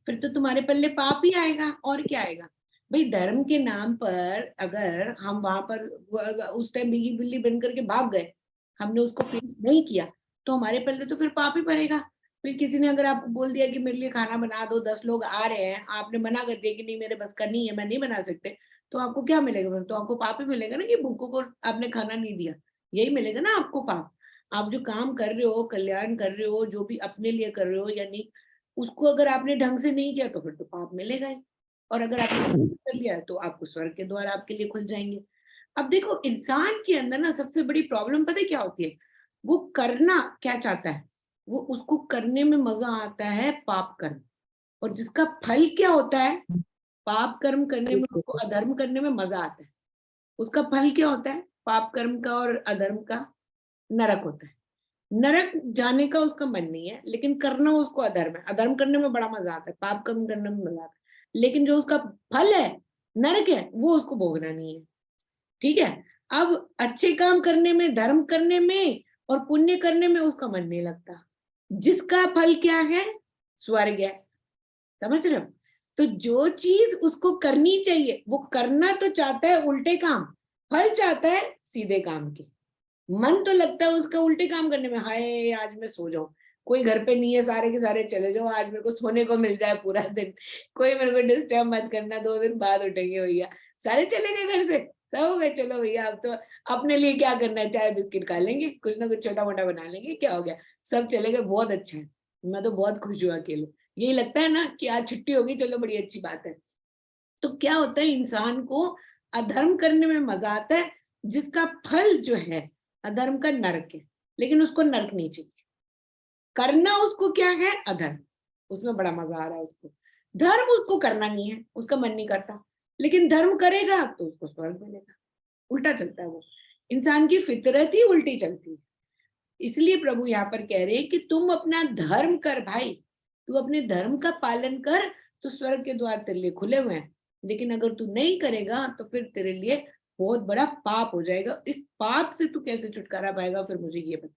फिर तो तुम्हारे पल्ले पाप ही आएगा, और क्या आएगा? भाई धर्म के नाम पर अगर हम वहां पर उस टाइम बिगी बिल्ली बन करके भाग गए, हमने उसको फेस नहीं किया, तो हमारे पल्ले तो फिर पाप ही पड़ेगा। फिर किसी ने अगर आपको बोल दिया कि मेरे लिए खाना बना दो, 10 लोग आ रहे हैं, आपने मना कर दिया कि नहीं मेरे बस का नहीं है, मैं नहीं बना सकते, तो आपको क्या मिलेगा? तो आपको पाप ही मिलेगा ना कि भूखों को आपने खाना नहीं दिया, यही मिलेगा ना आपको पाप। आप जो काम कर रहे हो, कल्याण कर रहे हो, जो भी अपने लिए कर रहे हो, यानी उसको अगर आपने ढंग से नहीं किया तो फिर तो पाप मिलेगा ही, और अगर आपने कर लिया तो आपको स्वर्ग के द्वार आपके लिए खुल जाएंगे। अब देखो इंसान के अंदर ना सबसे बड़ी प्रॉब्लम पता है क्या होती है? वो करना क्या चाहता है, वो उसको करने में मजा आता है पाप कर्म, और जिसका फल क्या होता है? पाप कर्म करने में उसको अधर्म करने में मजा आता है, उसका फल क्या होता है? पाप कर्म का और अधर्म का नरक होता है। नरक जाने का उसका मन नहीं है, लेकिन करना उसको अधर्म है। अधर्म करने में बड़ा मजा आता है, पाप कर्म करने में मजा आता है, लेकिन जो उसका फल है नरक है वो उसको भोगना नहीं है। ठीक है, अब अच्छे काम करने में, धर्म करने में और पुण्य करने में उसका मन नहीं लगता, जिसका फल क्या है? स्वर्ग है। समझ रहे हो? तो जो चीज उसको करनी चाहिए वो करना तो चाहता है उल्टे काम, फल चाहता है सीधे काम के। मन तो लगता है उसका उल्टे काम करने में, हाय आज मैं सो जाऊं, कोई घर पे नहीं है, सारे के सारे चले जाओ, आज मेरे को सोने को मिल जाए पूरा दिन, कोई मेरे को डिस्टर्ब मत करना, 2 दिन बाद उठेंगे भैया, सारे चले गए घर से, सब हो गए, चलो भैया अब तो अपने लिए क्या करना है, चाय बिस्किट खा लेंगे, कुछ ना कुछ छोटा मोटा बना लेंगे, क्या हो गया, सब चले गए, बहुत अच्छा है, मैं तो बहुत खुश हुआ अकेले। यही लगता है ना कि आज छुट्टी होगी, चलो बड़ी अच्छी बात है। तो क्या होता है, इंसान को अधर्म करने में मजा आता है, जिसका फल जो है अधर्म का नरक है, लेकिन उसको नरक नहीं चाहिए, करना उसको क्या है अधर्म, उसमें बड़ा मजा आ रहा है उसको। धर्म उसको करना नहीं है, उसका मन नहीं करता, लेकिन धर्म करेगा तो उसको स्वर्ग मिलेगा। उल्टा चलता है वो, इंसान की फितरत ही उल्टी चलती है। इसलिए प्रभु यहाँ पर कह रहे हैं कि तुम अपना धर्म कर भाई, तू अपने धर्म का पालन कर, तो स्वर्ग के द्वार तेरे लिए खुले हुए हैं। लेकिन अगर तू नहीं करेगा तो फिर तेरे लिए बहुत बड़ा पाप हो जाएगा। इस पाप से तू कैसे छुटकारा पाएगा, फिर मुझे ये बता।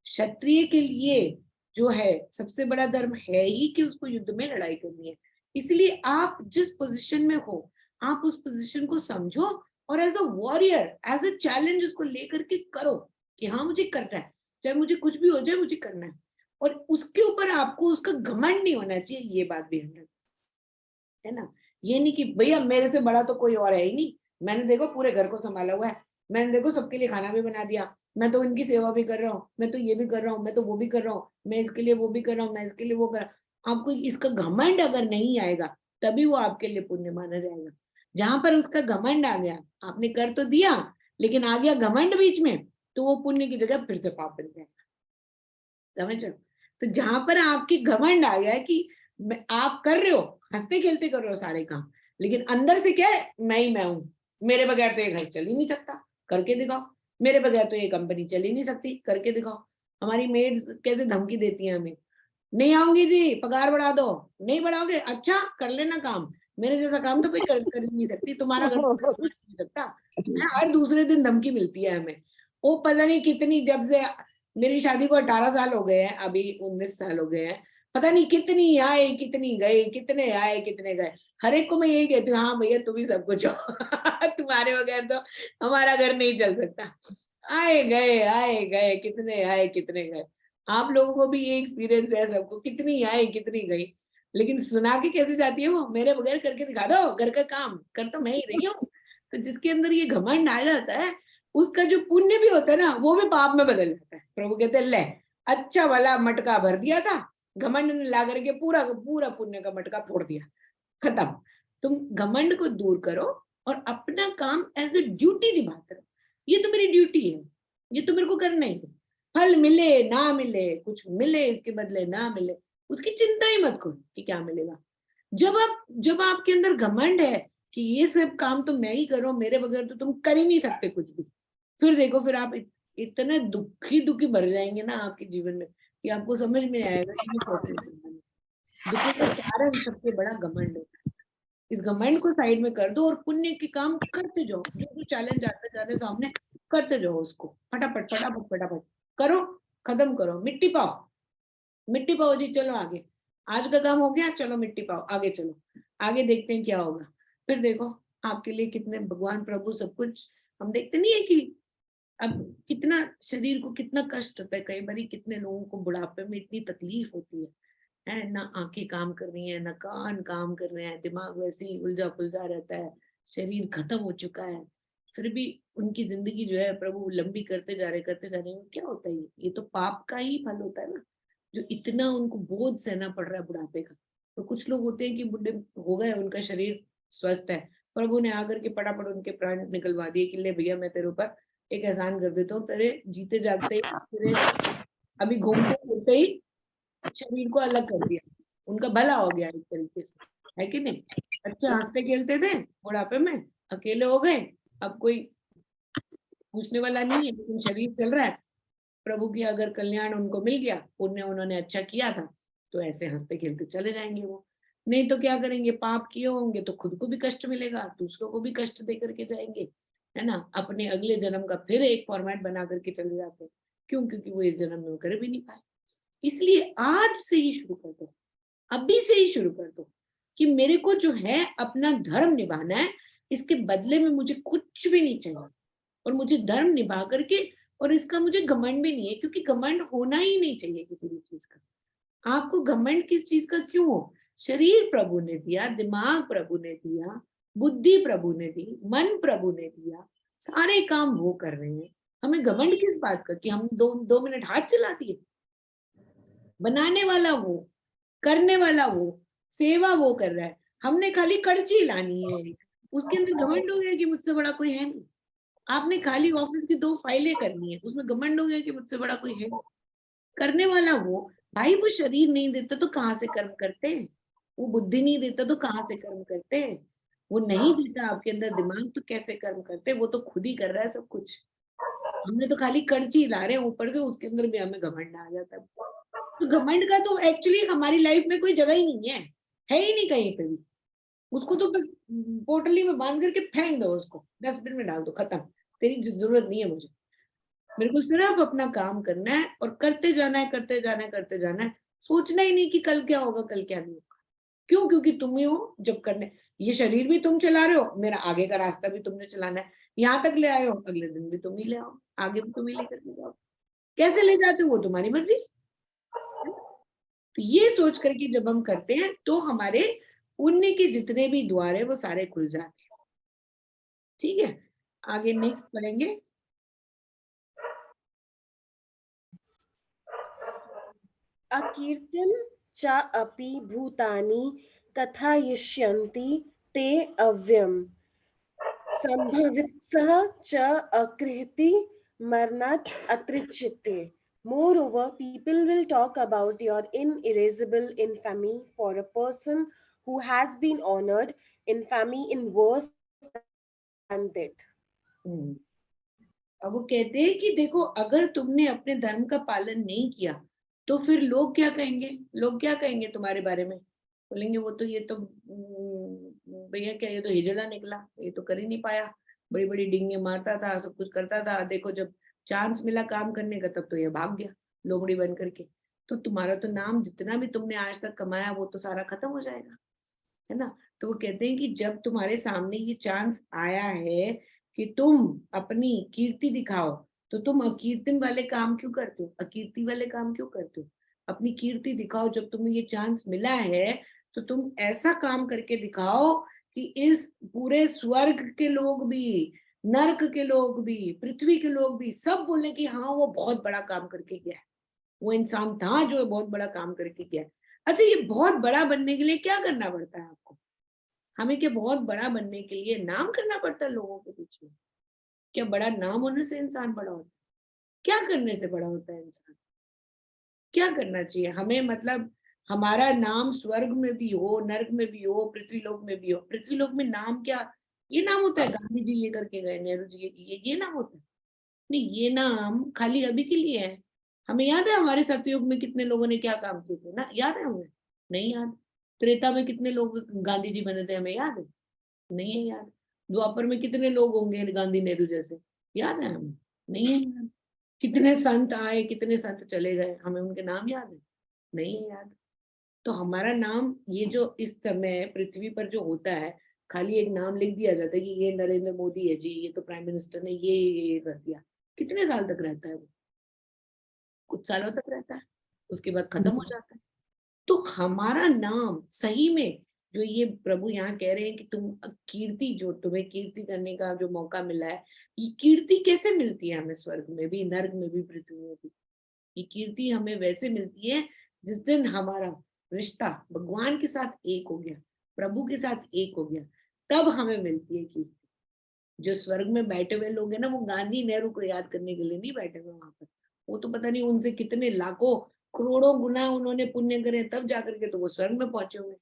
क्षत्रिय के लिए जो है सबसे बड़ा धर्म है ही कि उसको युद्ध में लड़ाई करनी है। इसलिए आप जिस पोजीशन में हो, आप उस पोजीशन को समझो और as a warrior, as a challenge उसको लेकर के करो कि हाँ मुझे करना है, चाहे मुझे कुछ भी हो जाए, मुझे करना है। और उसके ऊपर आपको उसका घमंड नहीं होना चाहिए, ये बात भी है ना। ये नहीं कि भैया मेरे से बड़ा तो कोई और है ही नहीं, मैंने देखो पूरे घर को संभाला हुआ है, मैंने देखो सबके लिए खाना भी बना दिया, मैं तो इनकी सेवा भी कर रहा हूँ, मैं तो ये भी कर रहा हूँ, मैं तो वो भी कर रहा हूँ, मैं इसके लिए वो भी कर रहा हूँ, मैं इसके लिए वो कर रहा हूँ। आपको इसका घमंड अगर नहीं आएगा तभी वो आपके लिए पुण्य माना जाएगा। जहां पर उसका घमंड आ गया, आपने कर तो दिया लेकिन आ गया घमंड बीच में, तो वो पुण्य की जगह फिर से पाप बन जाएगा। समझ। तो जहां पर आपकी घमंड आ गया कि आप कर रहे हो, हंसते खेलते कर रहे हो सारे काम, लेकिन अंदर से क्या है, मैं हूं, मेरे बगैर तो ये घर चल ही नहीं सकता, करके दिखाओ, मेरे बगैर तो ये कंपनी चल ही नहीं सकती, करके दिखाओ। हमारी मेड कैसे धमकी देती है हमें, नहीं आऊंगी जी, पगार बढ़ा दो, नहीं बढ़ाओगे, अच्छा कर लेना काम, मेरे जैसा काम तो कोई कर ही नहीं सकती, तुम्हारा घर तो संभाल नहीं सकता। हर दूसरे दिन धमकी मिलती है हमें। वो पता नहीं कितनी, जब से मेरी शादी को 18 साल हो गए हैं, अभी 19 साल हो गए हैं, पता नहीं कितनी आए कितनी गई, कितने आए कितने गए, हर एक को मैं यही कहती हूँ, हाँ भैया तुम ही सब कुछ हो तुम्हारे बगैर तो हमारा घर नहीं चल सकता। आए गए कितने आए कितने गए। आप लोगों को भी ये एक्सपीरियंस है सबको, कितनी आई कितनी गई, लेकिन सुना के कैसे जाती है वो, मेरे बगैर करके दिखा दो घर का काम, कर तो मैं ही रही हूँ। तो जिसके अंदर ये घमंड आ जाता है, उसका जो पुण्य भी होता है ना, वो भी पाप में बदल जाता है। प्रभु कहते हैं ले, अच्छा वाला मटका भर दिया था, घमंड ने ला करके पूरा पूरा पुण्य का मटका फोड़ दिया, खत्म। तुम घमंड को दूर करो और अपना काम एज ए ड्यूटी निभाते रहो। ये तो मेरी ड्यूटी है, ये तो मेरे को करना ही है, फल मिले ना मिले, कुछ मिले इसके बदले ना मिले, उसकी चिंता ही मत करो कि क्या मिलेगा। जब आपके अंदर घमंड है कि ये सब काम तो मैं ही कर रहा हूँ, मेरे बगैर तो तुम कर ही नहीं सकते कुछ भी, फिर देखो, फिर आप इतने दुखी दुखी भर जाएंगे ना आपके जीवन में कि आपको समझ में आएगा कि मैं कैसे निकलूंगा। दुखों का कारण सबसे बड़ा घमंड होता है। इस घमंड को साइड में कर दो और पुण्य के काम करते जाओ, जो जो चैलेंज आते जाते सामने करते जाओ, उसको फटाफट फटाफट फटाफट करो, खत्म करो, मिट्टी पाओ, मिट्टी पाओ जी, चलो आगे, आज का काम हो गया, चलो मिट्टी पाओ, आगे चलो, आगे देखते हैं क्या होगा। फिर देखो आपके लिए कितने भगवान प्रभु सब कुछ, हम देखते नहीं है कि अब कितना शरीर को कितना कष्ट होता है, कई बार कितने लोगों को बुढ़ापे में इतनी तकलीफ होती है ना, आंखें काम कर रही है, ना कान काम कर रहे हैं, दिमाग वैसे ही उलझा पुलझा रहता है, शरीर खत्म हो चुका है, फिर भी उनकी जिंदगी जो है प्रभु लंबी करते जा रहे हैं। क्या होता है, ये तो पाप का ही फल होता है ना, जो इतना उनको बोझ सहना पड़ रहा है बुढ़ापे का। तो कुछ लोग होते हैं कि बुढ़े हो गए, उनका शरीर स्वस्थ है, प्रभु ने आकर के फटाफट उनके प्राण निकलवा दिए कि ले भैया मैं तेरे ऊपर एक एहसान कर देता हूँ, तेरे जीते जागते ही, तेरे अभी घूमते फिरते ही शरीर को अलग कर दिया, उनका भला हो गया एक तरीके से, है कि नहीं। अच्छे हंसते खेलते थे, बुढ़ापे में अकेले हो गए, अब कोई पूछने वाला नहीं है, लेकिन शरीर चल रहा है। प्रभु की अगर कल्याण उनको मिल गया, पुण्य उन्होंने अच्छा किया था, तो ऐसे हंसते खेलते चले जाएंगे वो। नहीं तो क्या करेंगे, पाप किए होंगे तो खुद को भी कष्ट मिलेगा, दूसरों को भी कष्ट दे करके जाएंगे, है ना। अपने अगले जन्म का फिर एक फॉर्मेट बना करके चले जाते हैं। क्यों? क्योंकि वो इस जन्म में कर भी नहीं पाए। इसलिए आज से ही शुरू कर दो, अभी से ही शुरू कर दो कि मेरे को जो है अपना धर्म निभाना है, इसके बदले में मुझे कुछ भी नहीं चाहिए, और मुझे धर्म निभा करके, और इसका मुझे घमंड भी नहीं है, क्योंकि घमंड होना ही नहीं चाहिए किसी भी चीज का। आपको घमंड किस चीज का क्यों हो? शरीर प्रभु ने दिया, दिमाग प्रभु ने दिया, बुद्धि प्रभु ने दी, मन प्रभु ने दिया, सारे काम वो कर रहे हैं। हमें घमंड किस बात का कि हम 2 मिनट हाथ चला दिए? बनाने वाला वो, करने वाला वो, सेवा वो कर रहा है, हमने खाली करची लानी है। उसके अंदर घमंड हो गया कि मुझसे बड़ा कोई है नहीं। आपने खाली ऑफिस की 2 फाइलें करनी है, उसमें घमंड हो गया कि मुझसे बड़ा कोई है नहीं। करने वाला वो, भाई वो शरीर नहीं देता तो कहाँ से कर्म करते हैं? वो बुद्धि नहीं देता तो कहाँ से कर्म करते हैं? वो नहीं देता आपके अंदर दिमाग तो कैसे कर्म करते हैं? वो तो खुद ही कर रहा है सब कुछ। हमने तो खाली करची ला रहे हैं ऊपर से, उसके अंदर भी हमें घमंड आ जाता है। तो घमंड का तो एक्चुअली हमारी लाइफ में कोई जगह ही नहीं है ही नहीं कहीं पे भी। उसको तो बस पोटली में बांध करके फेंक दो, उसको डस्टबिन में डाल दो, खत्म। तेरी जरूरत नहीं है मुझे। मेरे को सिर्फ अपना काम करना है और करते जाना है, करते जाना है, करते जाना है। सोचना ही नहीं कि कल क्या होगा, कल क्या नहीं होगा। क्यों? क्योंकि तुम ही हो जब करने। ये शरीर भी तुम चला रहे हो, मेरा आगे का रास्ता भी तुमने चलाना है। यहाँ तक ले आए हो, अगले दिन भी तुम ही ले आओ, आगे भी तुम ही लेकर के जाओ। कैसे ले जाते हो वो तुम्हारी मर्जी। तो ये सोच करके जब हम करते हैं तो हमारे पुण्य के जितने भी द्वार है वो सारे खुल जाते हैं। ठीक है, आगे नेक्स्ट पढ़ेंगे। अकीर्तिं च अपि भूतानि कथयिष्यन्ति ते अव्ययम् संभवित्सः च Akriti मरणात् अत्रिच्यते. Moreover, people will talk about your inerasable infamy for a person who has been honored infamy in worse than death. अब वो कहते हैं कि देखो, अगर तुमने अपने धर्म का पालन नहीं किया तो फिर लोग क्या कहेंगे? लोग क्या कहेंगे तुम्हारे बारे में? बोलेंगे वो तो, ये तो भैया क्या, ये तो हिजड़ा निकला, ये तो कर ही नहीं पाया, बड़ी बड़ी डिंगे मारता था, सब कुछ करता था, देखो जब चांस मिला काम करने का तब तो ये भाग गया लोमड़ी बन करके। तो तुम्हारा तो नाम जितना भी तुमने आज तक कमाया वो तो सारा खत्म हो जाएगा, है ना। तो वो कहते हैं कि जब तुम्हारे सामने ये चांस आया है कि तुम अपनी कीर्ति दिखाओ, तो तुम अकीर्ति वाले काम क्यों करते हो? अकीर्ति वाले काम क्यों करते हो? अपनी कीर्ति दिखाओ। जब तुम्हें ये चांस मिला है तो तुम ऐसा काम करके दिखाओ कि इस पूरे स्वर्ग के लोग भी, नर्क के लोग भी, पृथ्वी के लोग भी सब बोले कि हाँ वो बहुत बड़ा काम करके गया है, वो इंसान था जो बहुत बड़ा काम करके गया है। अच्छा, ये बहुत बड़ा बनने के लिए क्या करना पड़ता है आपको? हमें क्या बहुत बड़ा बनने के लिए नाम करना पड़ता है लोगों के बीच में? क्या बड़ा नाम होने से इंसान बड़ा होता है? क्या करने से बड़ा होता है इंसान? क्या करना चाहिए हमें? मतलब हमारा नाम स्वर्ग में भी हो, नर्क में भी हो, पृथ्वी लोक में भी हो। पृथ्वी लोक में नाम क्या, ये नाम होता है गांधी जी ये करके गए, नेहरू जी ये नाम होता है? नहीं, ये नाम खाली अभी के लिए है। हमें याद है हमारे सतयुग में कितने लोगों ने क्या काम किए थे ना, याद है हमें? नहीं याद। त्रेता में कितने लोग गांधी जी बने थे, हमें याद है? नहीं है याद। द्वापर में कितने लोग होंगे गांधी नेहरू जैसे, याद है हमें? नहीं है याद। कितने संत आए, कितने संत चले गए, हमें उनके नाम याद है? नहीं है याद। तो हमारा नाम ये जो इस समय पृथ्वी पर जो होता है, खाली एक नाम लिख दिया जाता है कि ये नरेंद्र मोदी है जी, ये तो प्राइम मिनिस्टर ने ये कर दिया। कितने साल तक रहता है वो? कुछ सालों तक रहता है, उसके बाद खत्म हो जाता है। तो हमारा नाम सही में, जो ये प्रभु यहाँ कह रहे हैं कि तुम कीर्ति, जो तुम्हें कीर्ति करने का जो मौका मिला है, ये कीर्ति कैसे मिलती है हमें? स्वर्ग में भी, नर्क में भी, पृथ्वी में भी। ये कीर्ति हमें वैसे मिलती है जिस दिन हमारा रिश्ता भगवान के साथ एक हो गया, प्रभु के साथ एक हो गया, तब हमें मिलती है कीर्ति। जो स्वर्ग में बैठे हुए लोग हैं ना, वो गांधी नेहरू को याद करने के लिए नहीं बैठे हुए वहां पर। वो तो पता नहीं उनसे कितने लाखों करोड़ों गुना उन्होंने पुण्य करे तब जाकर के तो वो स्वर्ग में पहुंचे हुए,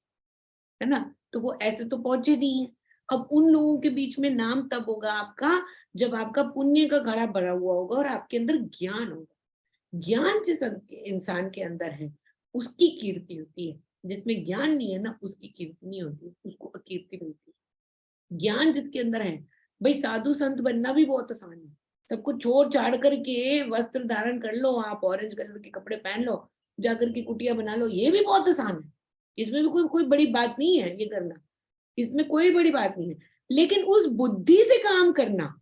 है ना। तो वो ऐसे तो पहुंचे नहीं है। अब उन लोगों के बीच में नाम तब होगा आपका जब आपका पुण्य का घड़ा भरा हुआ होगा और आपके अंदर ज्ञान होगा। ज्ञान जिस इंसान के अंदर है उसकी कीर्ति होती है, जिसमें ज्ञान नहीं है ना उसकी कीर्ति नहीं होती, उसको अकीर्ति मिलती है। ज्ञान जिसके अंदर है, भाई साधु संत बनना भी बहुत आसान है। सबको छोड़ छाड़ करके वस्त्र धारण कर लो, आप ऑरेंज कलर के कपड़े पहन लो, जाकर के कुटिया बना लो, ये भी बहुत आसान है। इसमें भी कोई बड़ी बात नहीं है ये करना, इसमें कोई बड़ी बात नहीं है। लेकिन उस बुद्धि से काम करना,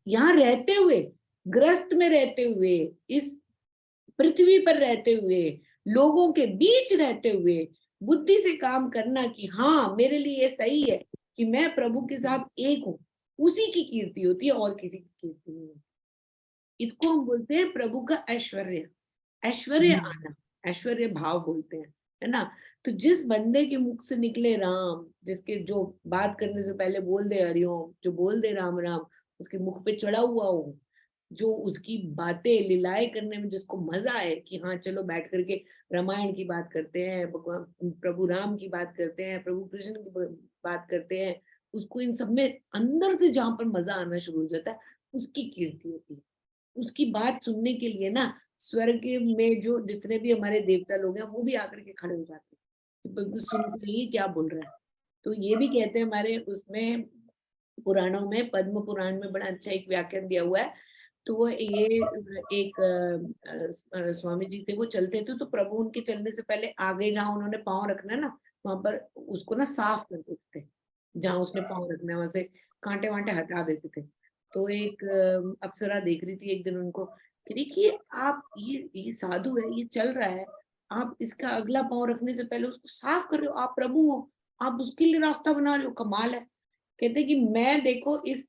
यहाँ रहते हुए, ग्रस्त में रहते हुए, इस पृथ्वी पर रहते हुए, लोगों के बीच रहते हुए बुद्धि से काम करना कि हाँ मेरे लिए ये सही है कि मैं प्रभु के साथ एक हूं, उसी की कीर्ति होती है और किसी की कीर्ति नहीं होती। इसको हम बोलते हैं प्रभु का ऐश्वर्य, ऐश्वर्य आना, ऐश्वर्य भाव बोलते हैं, है ना। तो जिस बंदे के मुख से निकले राम, जिसके जो बात करने से पहले बोल दे हरिओम, जो बोल दे राम राम, उसके मुख पे चढ़ा हुआ हो, जो उसकी बातें लीलाएं करने में जिसको मजा आए कि हाँ चलो बैठ करके रामायण की बात करते हैं, भगवान प्रभु राम की बात करते हैं, प्रभु कृष्ण की बात करते हैं, उसको इन सब में अंदर से जहां पर मजा आना शुरू हो जाता है, उसकी कीर्ति होती है। उसकी बात सुनने के लिए ना स्वर्ग में जो जितने भी हमारे देवता लोग हैं वो भी आकर के खड़े हो जाते हैं, सुन के ये क्या बोल रहा है। तो ये भी कहते हैं हमारे उसमें पुराणों में, पद्म पुराण में बड़ा अच्छा एक व्याख्यान दिया हुआ है। तो वो ये एक स्वामी जी थे, वो चलते थे तो प्रभु उनके चलने से पहले आगे जहाँ उन्होंने पाँव रखना है ना, वहां पर उसको ना साफ कर देते थे, जहाँ उसने पाँव रखना है वहां से कांटे वांटे हटा देते थे। तो एक अप्सरा देख रही थी एक दिन उनको कि देखिए आप ये साधु है, ये चल रहा है, आप इसका अगला पाँव रखने से पहले उसको साफ कर रहे हो, आप प्रभु हो, आप उसके लिए रास्ता बना रहे हो, कमाल है। कहते कि मैं देखो इस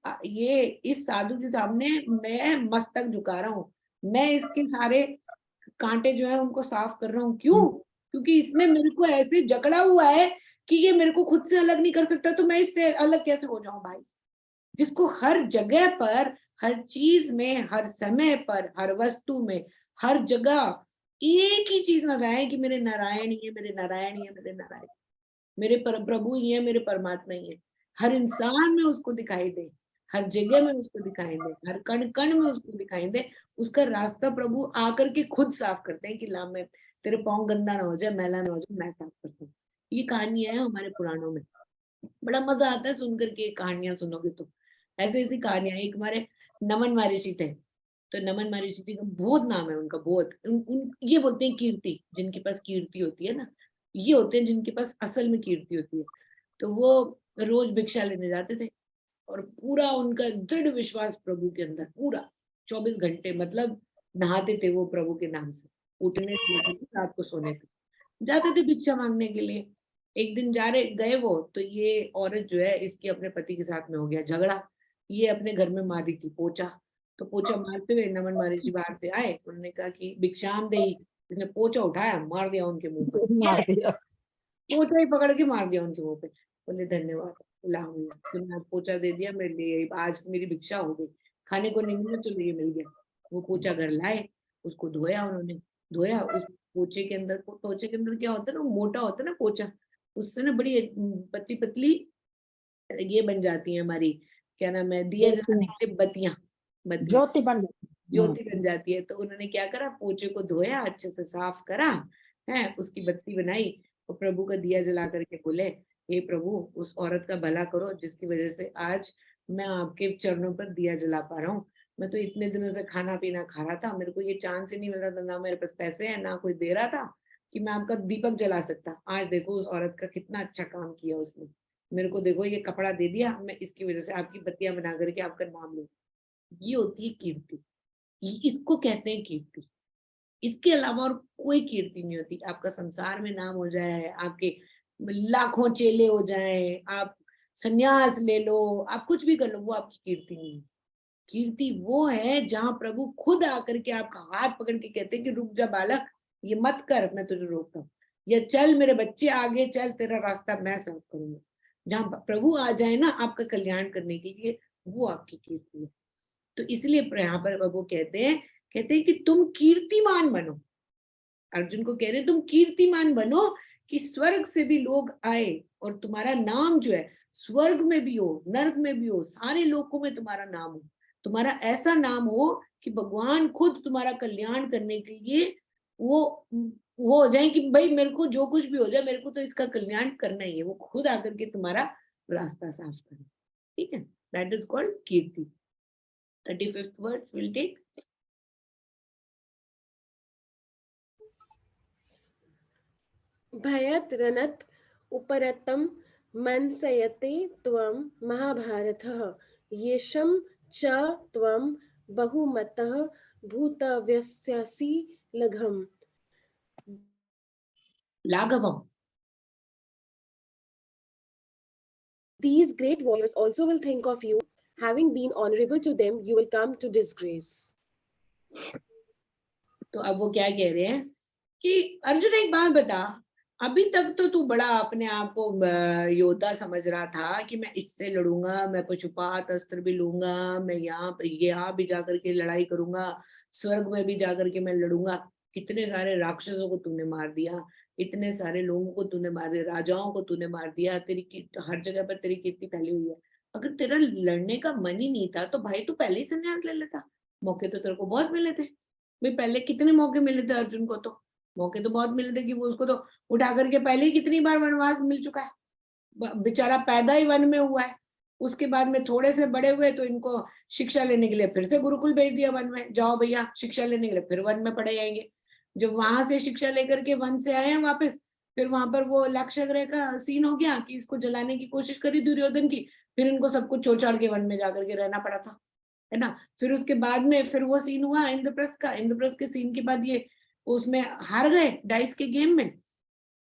साधु के सामने मैं मस्तक झुका रहा हूँ, मैं इसके सारे कांटे जो है उनको साफ कर रहा हूँ। क्यों? क्योंकि इसने मेरे को ऐसे जकड़ा हुआ है कि ये मेरे को खुद से अलग नहीं कर सकता, तो मैं इससे अलग कैसे हो जाऊं भाई। जिसको हर जगह पर, हर चीज में, हर समय पर, हर वस्तु में, हर जगह एक ही चीज नजर आए कि मेरे नारायण ही है, मेरे नारायण ही है, मेरे नारायण, मेरे प्रभु ही है, मेरे परमात्मा ही है। हर इंसान में उसको दिखाई दे, हर जगह में उसको दिखाई दे, हर कण कण में उसको दिखाई दे, उसका रास्ता प्रभु आकर के खुद साफ करते हैं कि ला मैं तेरे पाँव गंदा ना हो जाए, मैला ना हो जाए, मैं साफ करता हूँ। ये कहानी है हमारे पुराणों में, बड़ा मजा आता है सुनकर के कहानियां सुनोगे तो। ऐसे ऐसी कहानियां, एक हमारे नमन महर्षि थे, तो नमन महर्षि जी का बहुत नाम है उनका, बहुत ये बोलते हैं कीर्ति, जिनके पास कीर्ति होती है ना, ये होते हैं जिनके पास असल में कीर्ति होती है। तो वो रोज भिक्षा लेने जाते थे और पूरा उनका दृढ़ विश्वास प्रभु के अंदर, पूरा 24 घंटे, मतलब नहाते थे वो प्रभु के नाम से, उठने से लेकर के रात को सोने तक जाते थे भिक्षा मांगने के लिए। एक दिन जा रहे गए वो, तो ये औरत जो है इसके अपने पति के साथ में हो गया झगड़ा, ये अपने घर में मार रही थी पोछा, तो पोछा मारते हुए नमन महर्षि जी बाहर से आए, उन्होंने कहा कि भिक्षाम देही, इसने पोछा उठाया मार दिया उनके मुंह पर, मार दिया। पोछा ही पकड़ के मार दिया उनके मुंह पे। बोले धन्यवाद लाओ भैया, तुमने आज पोछा दे दिया मेरे लिए, आज मेरी भिक्षा हो गई, खाने को नहीं मिला चलो ये मिल गया। वो पोछा घर लाए, उसको धोया उन्होंने, धोया उस पोछे के अंदर, पोछे के अंदर क्या होता है ना, मोटा होता है ना पोछा, उससे ना बड़ी पतली पतली ये बन जाती है हमारी, क्या नाम है, दिए जलाने के लिए बत्तियां, बत्तियां ज्योति बन गई। ज्योति बन जाती है। तो उन्होंने क्या करा, पोछे को धोया, अच्छे से साफ करा है, उसकी बत्ती बनाई और प्रभु का दिया जला करके बोले हे प्रभु उस औरत का भला करो जिसकी वजह से आज मैं आपके चरणों पर दिया जला पा रहा हूँ। मैं तो इतने दिनों से खाना पीना खा रहा था, मेरे को ये चांस ही नहीं मिल रहा था, ना मेरे पास पैसे है ना कोई दे रहा था कि मैं आपका दीपक जला सकता। आज देखो उस औरत का कितना अच्छा काम किया उसने, मेरे को देखो ये कपड़ा दे दिया, मैं इसकी वजह से आपकी बत्तियां बना करके आपका नाम लूं। ये होती है कीर्ति, इसको कहते हैं कीर्ति। इसके अलावा और कोई कीर्ति नहीं होती। आपका संसार में नाम हो जाए, आपके लाखों चेले हो जाए, आप सन्यास ले लो, आप कुछ भी कर लो, वो आपकी कीर्ति नहीं है। कीर्ति वो है जहां प्रभु खुद आकर के आपका हाथ पकड़ के कहते हैं कि रुक जा बालक, ये मत कर, मैं तुझे रोकता हूँ, या चल मेरे बच्चे आगे चल, तेरा रास्ता मैं साफ करूंगा। जहां प्रभु आ जाए ना आपका कल्याण करने के लिए, वो आपकी कीर्ति है। तो इसलिए यहाँ पर वो कहते हैं कि तुम कीर्तिमान बनो। अर्जुन को कह रहे तुम कीर्तिमान बनो कि स्वर्ग से भी लोग आए और तुम्हारा नाम जो है स्वर्ग में भी हो, नर्क में भी हो, सारे लोकों में तुम्हारा नाम हो, तुम्हारा ऐसा नाम हो कि भगवान खुद तुम्हारा कल्याण करने के लिए वो हो जाए कि भाई मेरे को जो कुछ भी हो जाए, मेरे को तो इसका कल्याण करना ही है, वो खुद आकर के तुम्हारा रास्ता साफ करे। ठीक है, that is called Kirti. 35th words will take. भयत् रणत् उपरतं मनसयते त्वं महाभारतः येषं च त्वं बहुमतः भूतव्यस्यसि लघम्. लाघवम. These great warriors also will think of you. Having been honorable to them, you will come to disgrace. तो अब वो क्या कह रहे हैं कि अर्जुन एक बात बता, अभी तक तो तू बड़ा अपने आप को योद्धा समझ रहा था कि मैं इससे लड़ूंगा, मैं पशुपात अस्त्र भी लूंगा, मैं यहाँ भी जाकर के लड़ाई करूंगा, स्वर्ग में भी जाकर के मैं लड़ूंगा. कितने सारे राक्षसों को तूने मार दिया, इतने सारे लोगों को तूने मार दिया, राजाओं को तूने मार दिया, तेरी हर जगह पर तेरी कीर्ति फैली हुई है. अगर तेरा लड़ने का मन ही नहीं था तो भाई तू पहले ही संन्यास ले लेता. मौके तो तेरे को बहुत मिले थे भाई, पहले कितने मौके मिले थे अर्जुन को, तो मौके तो बहुत मिले थे कि वो उसको तो उठा करके पहले ही कितनी बार वनवास मिल चुका है. बेचारा पैदा ही वन में हुआ है, उसके बाद में थोड़े से बड़े हुए तो इनको शिक्षा लेने के लिए फिर से गुरुकुल भेज दिया वन में, जाओ भैया शिक्षा लेने के लिए, फिर वन में पढ़े जाएंगे. जब वहां से शिक्षा लेकर के वन से आए हैं वापस, फिर वहां पर वो लाक्षागृह का सीन हो गया कि इसको जलाने की कोशिश करी दुर्योधन की, फिर इनको सब कुछ छोड़ छाड़ के वन में जाकर के रहना पड़ा था, है ना. फिर उसके बाद में फिर वो सीन हुआ इंद्रप्रस्थ का, इंद्रप्रस्थ के सीन के बाद ये उसमें हार गए, डाइस के गेम में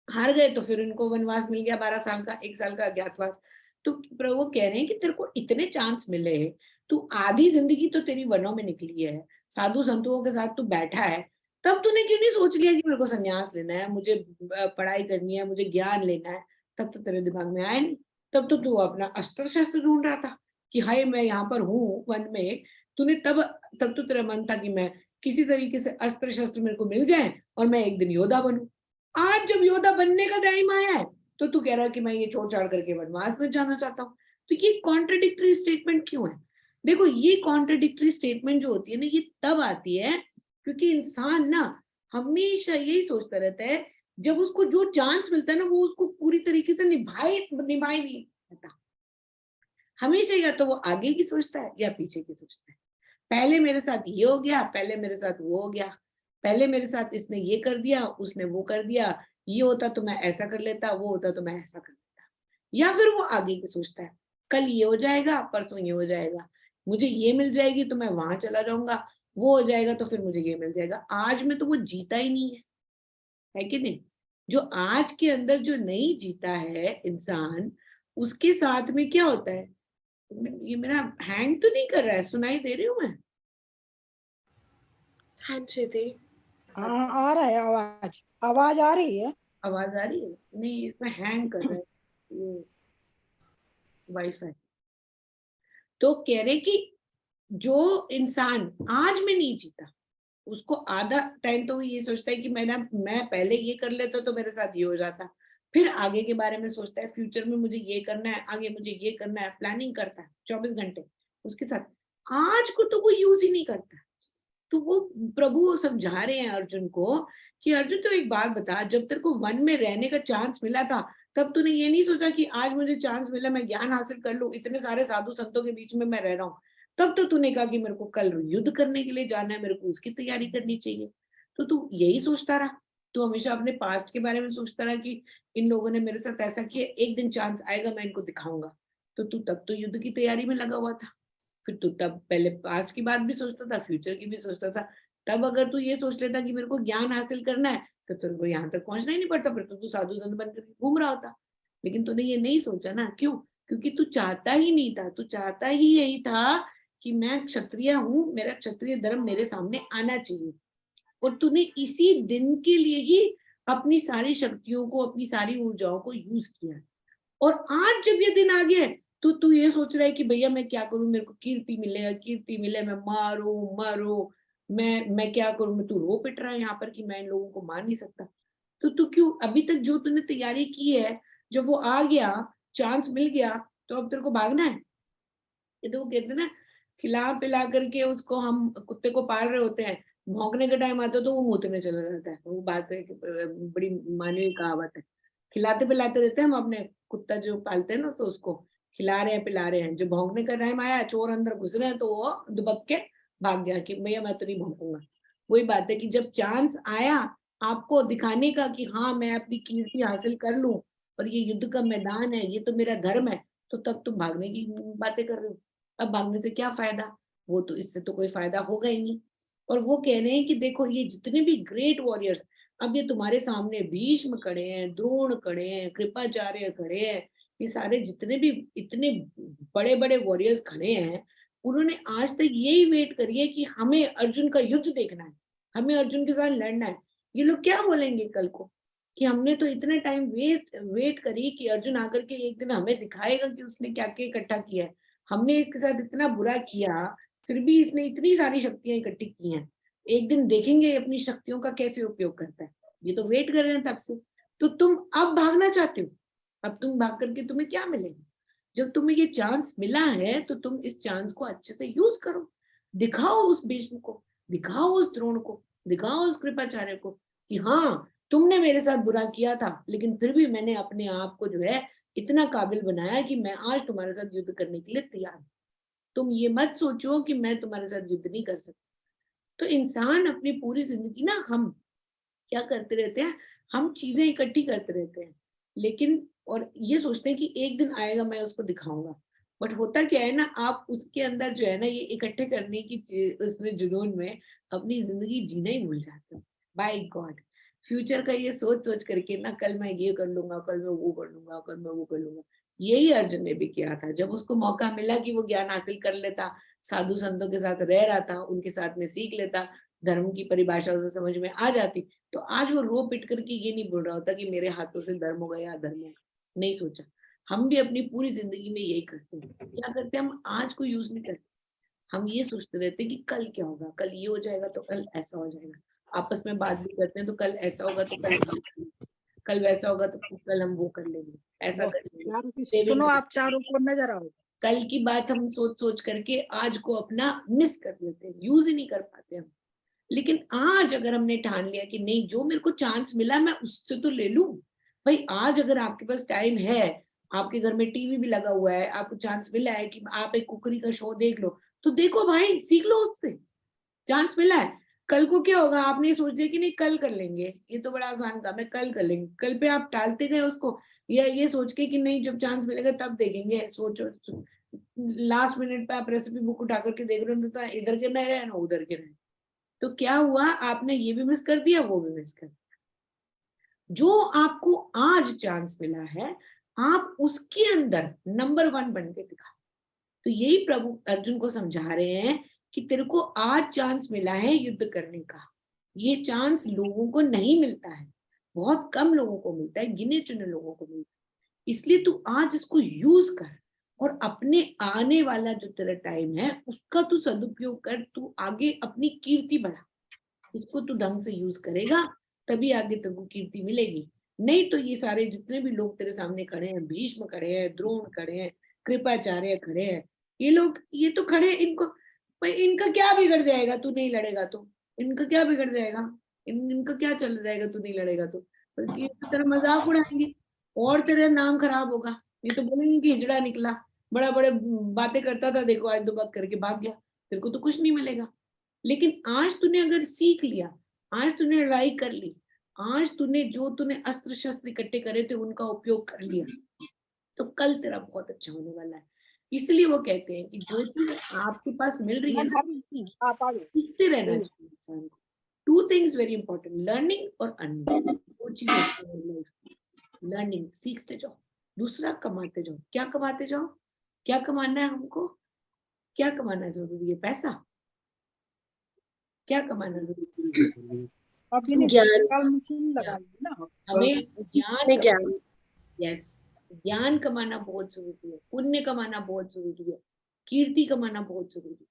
हार गए, तो फिर इनको वनवास मिल गया 12 साल का, 1 साल का अज्ञातवास. तो प्रभु कह रहे हैं कि तेरे को इतने चांस मिले, तू आधी जिंदगी तो तेरी वनों में निकली है, साधु संतों के साथ तू बैठा है, तब तूने क्यों नहीं सोच लिया कि मेरे को संन्यास लेना है, मुझे पढ़ाई करनी है, मुझे ज्ञान लेना है. तब तो तेरे दिमाग में आया नहीं. तब तो तू अपना अस्त्र शस्त्र ढूंढ रहा था कि हाय मैं यहाँ पर हूँ वन में. तूने तब तो तेरा मन था कि मैं किसी तरीके से अस्त्र शस्त्र मेरे को मिल जाए और मैं एक दिन योद्धा बनूं. आज जब योद्धा बनने का टाइम आया है तो तू कह रहा है कि मैं ये छोड़ छाड़ करके वनवास में जाना चाहता हूँ. तो ये कॉन्ट्रडिक्टरी स्टेटमेंट क्यों है? देखो ये कॉन्ट्रडिक्टरी स्टेटमेंट जो होती है ना, ये तब आती है क्योंकि इंसान ना हमेशा यही सोचता रहता है, जब उसको जो चांस मिलता है ना वो उसको पूरी तरीके से निभाए नहीं पाता. हमेशा या तो वो आगे की सोचता है या पीछे की सोचता है. पहले मेरे साथ ये हो गया, पहले मेरे साथ वो हो गया, पहले मेरे साथ इसने ये कर दिया, उसने वो कर दिया, ये होता तो मैं ऐसा कर लेता, वो होता तो मैं ऐसा कर लेता. या फिर वो आगे की सोचता है, कल ये हो जाएगा, परसों ये हो जाएगा, मुझे ये मिल जाएगी तो मैं वहां चला जाऊंगा, वो हो जाएगा तो फिर मुझे ये मिल जाएगा. आज में तो वो जीता ही नहीं है कि नहीं? जो आज के अंदर जो नहीं जीता है इंसान, उसके साथ में क्या होता है? ये मेरा हैंग तो नहीं कर रहा है, सुनाई दे रही हूँ मैं? हाँ चेती. हाँ आ रहा है आवाज, आवाज आ रही है. आवाज आ रही है? नहीं, इसमें हैंग कर रहा है ये वाईफाई. तो कह रहे कि जो इंसान आज में नहीं जीता, उसको आधा टाइम तो वो ये सोचता है कि मैं पहले ये कर लेता तो मेरे साथ ये हो जाता, फिर आगे के बारे में सोचता है, फ्यूचर में मुझे ये करना है, आगे मुझे ये करना है, प्लानिंग करता है 24 घंटे उसके साथ. आज को तो वो यूज ही नहीं करता. तो वो प्रभु समझा रहे हैं अर्जुन को कि अर्जुन तो एक बात बता, जब तेरे को वन में रहने का चांस मिला था तब तूने ये नहीं सोचा कि आज मुझे चांस मिला, मैं ज्ञान हासिल कर लूं, इतने सारे साधु संतों के बीच में मैं रह रहा हूँ. तब तो तूने कहा कि मेरे को कल युद्ध करने के लिए जाना है, मेरे को उसकी तैयारी करनी चाहिए. तो तू यही सोचता रहा, तू हमेशा अपने पास्ट के बारे में सोचता रहा कि इन लोगों ने मेरे साथ ऐसा किया, एक दिन चांस आएगा मैं इनको दिखाऊंगा. तो तू तब तो युद्ध की तैयारी में लगा हुआ था. फिर तू तब पहले पास्ट की बात भी सोचता था, फ्यूचर की भी सोचता था. तब अगर तू ये सोच लेता कि मेरे को ज्ञान हासिल करना है तो तेरे को यहाँ तक पहुंचना ही नहीं पड़ता, फिर तो तू साधु संत बनकर घूम रहा होता. लेकिन तूने ये नहीं सोचा ना, क्यों? क्योंकि तू चाहता ही नहीं था, तू चाहता ही यही था कि मैं क्षत्रिय हूँ, मेरा क्षत्रिय धर्म मेरे सामने आना चाहिए. और तूने इसी दिन के लिए ही अपनी सारी शक्तियों को, अपनी सारी ऊर्जाओं को यूज किया. और आज जब ये दिन आ गया है तो तू ये सोच रहा है कि भैया मैं क्या करूं, मेरे को कीर्ति मिले, मैं मारू, मैं क्या करूं, मैं तू रो पिट रहा है यहाँ पर कि मैं इन लोगों को मार नहीं सकता. तो तू क्यों अभी तक जो तूने तैयारी की है, जब वो आ गया, चांस मिल गया, तो अब तेरे को भागना है. ये तो वो कहते हैं ना, खिला पिला करके उसको हम कुत्ते को पाल रहे होते हैं, भौंकने का टाइम आता है तो वो मुंहने चला जाता है. वो बात है, बड़ी मानवीय कहावत है. खिलाते पिलाते रहते हैं हम अपने कुत्ता जो पालते हैं ना, तो उसको खिला रहे हैं पिला रहे हैं, जो भौंकने का टाइम आया, चोर अंदर घुस रहे हैं, तो वो दुबक के भाग गया कि भैया मैं तो नहीं भौंकूंगा. वही बात है कि जब चांस आया आपको दिखाने का कि हाँ मैं अपनी कीर्ति हासिल कर लूं और ये युद्ध का मैदान है, ये तो मेरा धर्म है, तो तब तुम भागने की बातें कर रहे हो। अब भागने से क्या फायदा? वो तो इससे तो कोई फायदा होगा ही नहीं। और वो कह रहे हैं कि देखो ये जितने भी ग्रेट वॉरियर्स, अब ये तुम्हारे सामने भीष्म खड़े हैं, द्रोण खड़े हैं, कृपाचार्य खड़े हैं, ये सारे जितने भी इतने बड़े बड़े वॉरियर्स खड़े हैं, उन्होंने आज तक यही वेट करी है कि हमें अर्जुन का युद्ध देखना है, हमें अर्जुन के साथ लड़ना है। ये लोग क्या बोलेंगे कल को कि हमने तो इतने टाइम वेट करी कि अर्जुन आकर के एक दिन हमें दिखाएगा कि उसने क्या क्या इकट्ठा किया है, हमने इसके साथ इतना बुरा किया फिर भी इसने इतनी सारी शक्तियां इकट्ठी की हैं, एक दिन देखेंगे अपनी शक्तियों का कैसे उपयोग करता है। ये तो वेट कर रहे हैं तब से। तो तुम अब भागना चाहते हो, अब तुम भाग करके तुम्हें क्या मिलेगा? जब तुम्हें ये चांस मिला है तो तुम इस चांस को अच्छे से यूज करो। दिखाओ उस भीष्म को, दिखाओ उस द्रोण को, दिखाओ उस कृपाचार्य को कि हाँ तुमने मेरे साथ बुरा किया था, लेकिन फिर भी मैंने अपने आप को जो है इतना काबिल बनाया कि मैं आज तुम्हारे साथ युद्ध करने के लिए तैयार हूँ। तुम ये मत सोचो कि मैं तुम्हारे साथ युद्ध नहीं कर सकता। तो इंसान अपनी पूरी जिंदगी ना हम क्या करते रहते हैं, हम चीजें इकट्ठी करते रहते हैं, लेकिन और ये सोचते हैं कि एक दिन आएगा मैं उसको दिखाऊंगा। बट होता क्या है ना, आप उसके अंदर जो है ना ये इकट्ठे करने की उसमें जुनून में अपनी जिंदगी जीना ही भूल जाते हो। बाय गॉड, फ्यूचर का ये सोच सोच करके ना कल मैं ये कर लूंगा, कल मैं वो कर लूंगा, कल मैं वो कर लूंगा। यही अर्जुन ने भी किया था। जब उसको मौका मिला कि वो ज्ञान हासिल कर लेता, साधु संतों के साथ रह रहा था, उनके साथ में सीख लेता, धर्म की परिभाषा उसे समझ में आ जाती, तो आज वो रो पिट करके ये नहीं बोल रहा होता कि मेरे हाथों से धर्म हो गया, अधर्म हो गया। नहीं सोचा। हम भी अपनी पूरी जिंदगी में यही करते हैं। क्या करते हैं हम? आज को यूज नहीं करते, हम ये सोचते रहते हैं कि कल क्या होगा, कल ये हो जाएगा तो कल ऐसा हो जाएगा। आपस में बात भी करते हैं तो कल ऐसा होगा तो कल वैसा होगा तो कल हम वो कर लेंगे, ऐसा कर लेंगे। सुनो आप चारों को नजर आओ, कल की बात हम सोच सोच करके आज को अपना मिस कर लेते हैं, यूज ही नहीं कर पाते हम। लेकिन आज अगर हमने ठान लिया कि नहीं, जो मेरे को चांस मिला मैं उससे तो ले लूं। भाई आज अगर आपके पास टाइम है, आपके घर में टीवी भी लगा हुआ है, आपको चांस मिला है कि आप एक कुकरी का शो देख लो, तो देखो भाई, सीख लो उससे। चांस मिला है, कल को क्या होगा आपने सोच लिया कि नहीं कल कर लेंगे, ये तो बड़ा आसान काम है, कल कर लेंगे, कल पे आप टालते गए उसको, या ये सोच के कि नहीं जब चांस मिलेगा तब देखेंगे। सोचो, लास्ट मिनट पे आप रेसिपी बुक उठा करके देख रहे हो तो इधर गिरना है ना उधर गिरना है, तो क्या हुआ, आपने ये भी मिस कर दिया, वो भी मिस कर दिया। जो आपको आज चांस मिला है, आप उसके अंदर नंबर 1 बन के दिखा। तो यही प्रभु अर्जुन को समझा रहे हैं कि तेरे को आज चांस मिला है युद्ध करने का। ये चांस लोगों को नहीं मिलता है, बहुत कम लोगों को मिलता है, गिने चुने लोगों को मिलता है। इसलिए तू आज इसको यूज कर और अपने आने वाला जो तेरा टाइम है उसका तू सदुपयोग कर, तू आगे अपनी कीर्ति बढ़ा। इसको तू ढंग से यूज करेगा तभी आगे तेरे को कीर्ति मिलेगी। नहीं तो ये सारे जितने भी लोग तेरे सामने खड़े हैं, भीष्म खड़े हैं, द्रोण खड़े हैं, कृपाचार्य खड़े हैं, ये लोग ये तो खड़े, इनको इनका क्या बिगड़ जाएगा तू नहीं लड़ेगा तो? इनका क्या बिगड़ जाएगा? इनका क्या चल जाएगा तू नहीं लड़ेगा तो? बल्कि ये तो तेरा मजाक उड़ाएंगे और तेरा नाम खराब होगा। ये तो बोलेंगे कि हिजड़ा निकला, बड़ा बड़े बातें करता था, देखो आज 2 बात करके भाग गया, तेरे को तो कुछ नहीं मिलेगा। लेकिन आज तूने अगर सीख लिया, आज तूने लड़ाई कर ली, आज तूने जो तूने अस्त्र शस्त्र इकट्ठे करे थे उनका उपयोग कर लिया, तो कल तेरा बहुत अच्छा होने वाला है। इसलिए वो कहते हैं कि जो चीज आपके पास मिल रही है ना, सीखते रहना चाहिए इंसान को। 2 थिंग्स वेरी इंपॉर्टेंट, लर्निंग और अर्निंग। 2 चीजें, लर्निंग सीखते जाओ, दूसरा कमाते जाओ। क्या कमाते जाओ? क्या कमाना है हमको? क्या कमाना जरूरी है? पैसा। क्या कमाना जरूरी है? ज्ञान, हमें ज्ञान ज्ञान। यस, ज्ञान कमाना बहुत जरूरी है, पुण्य कमाना बहुत जरूरी है, कीर्ति कमाना बहुत जरूरी है।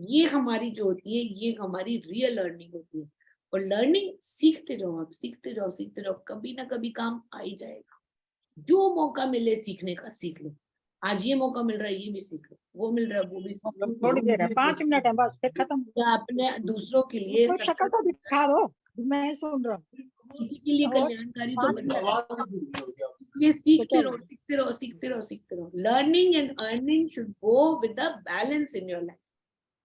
ये हमारी जो होती है, ये हमारी रियल लर्निंग होती है। और लर्निंग सीखते जाओ, आप सीखते जाओ, सीखते जाओ, कभी ना कभी काम आ ही जाएगा। जो मौका मिले सीखने का सीख लो। आज ये मौका मिल रहा है, ये भी सीख लो, वो मिल रहा है, वो भी सीख लो। थोड़ी देर है, 5 मिनट है बस, फिर खत्म। या अपने दूसरों के लिए शक्ल तो दिखा दो, मैं सुन रहा हूँ। किसी के लिए कल्याणकारी तो बनना। ये सीखते रहो, सीखते रहो, सीखते रहो, सीखते रहो। Learning and earning should go with the balance in your life.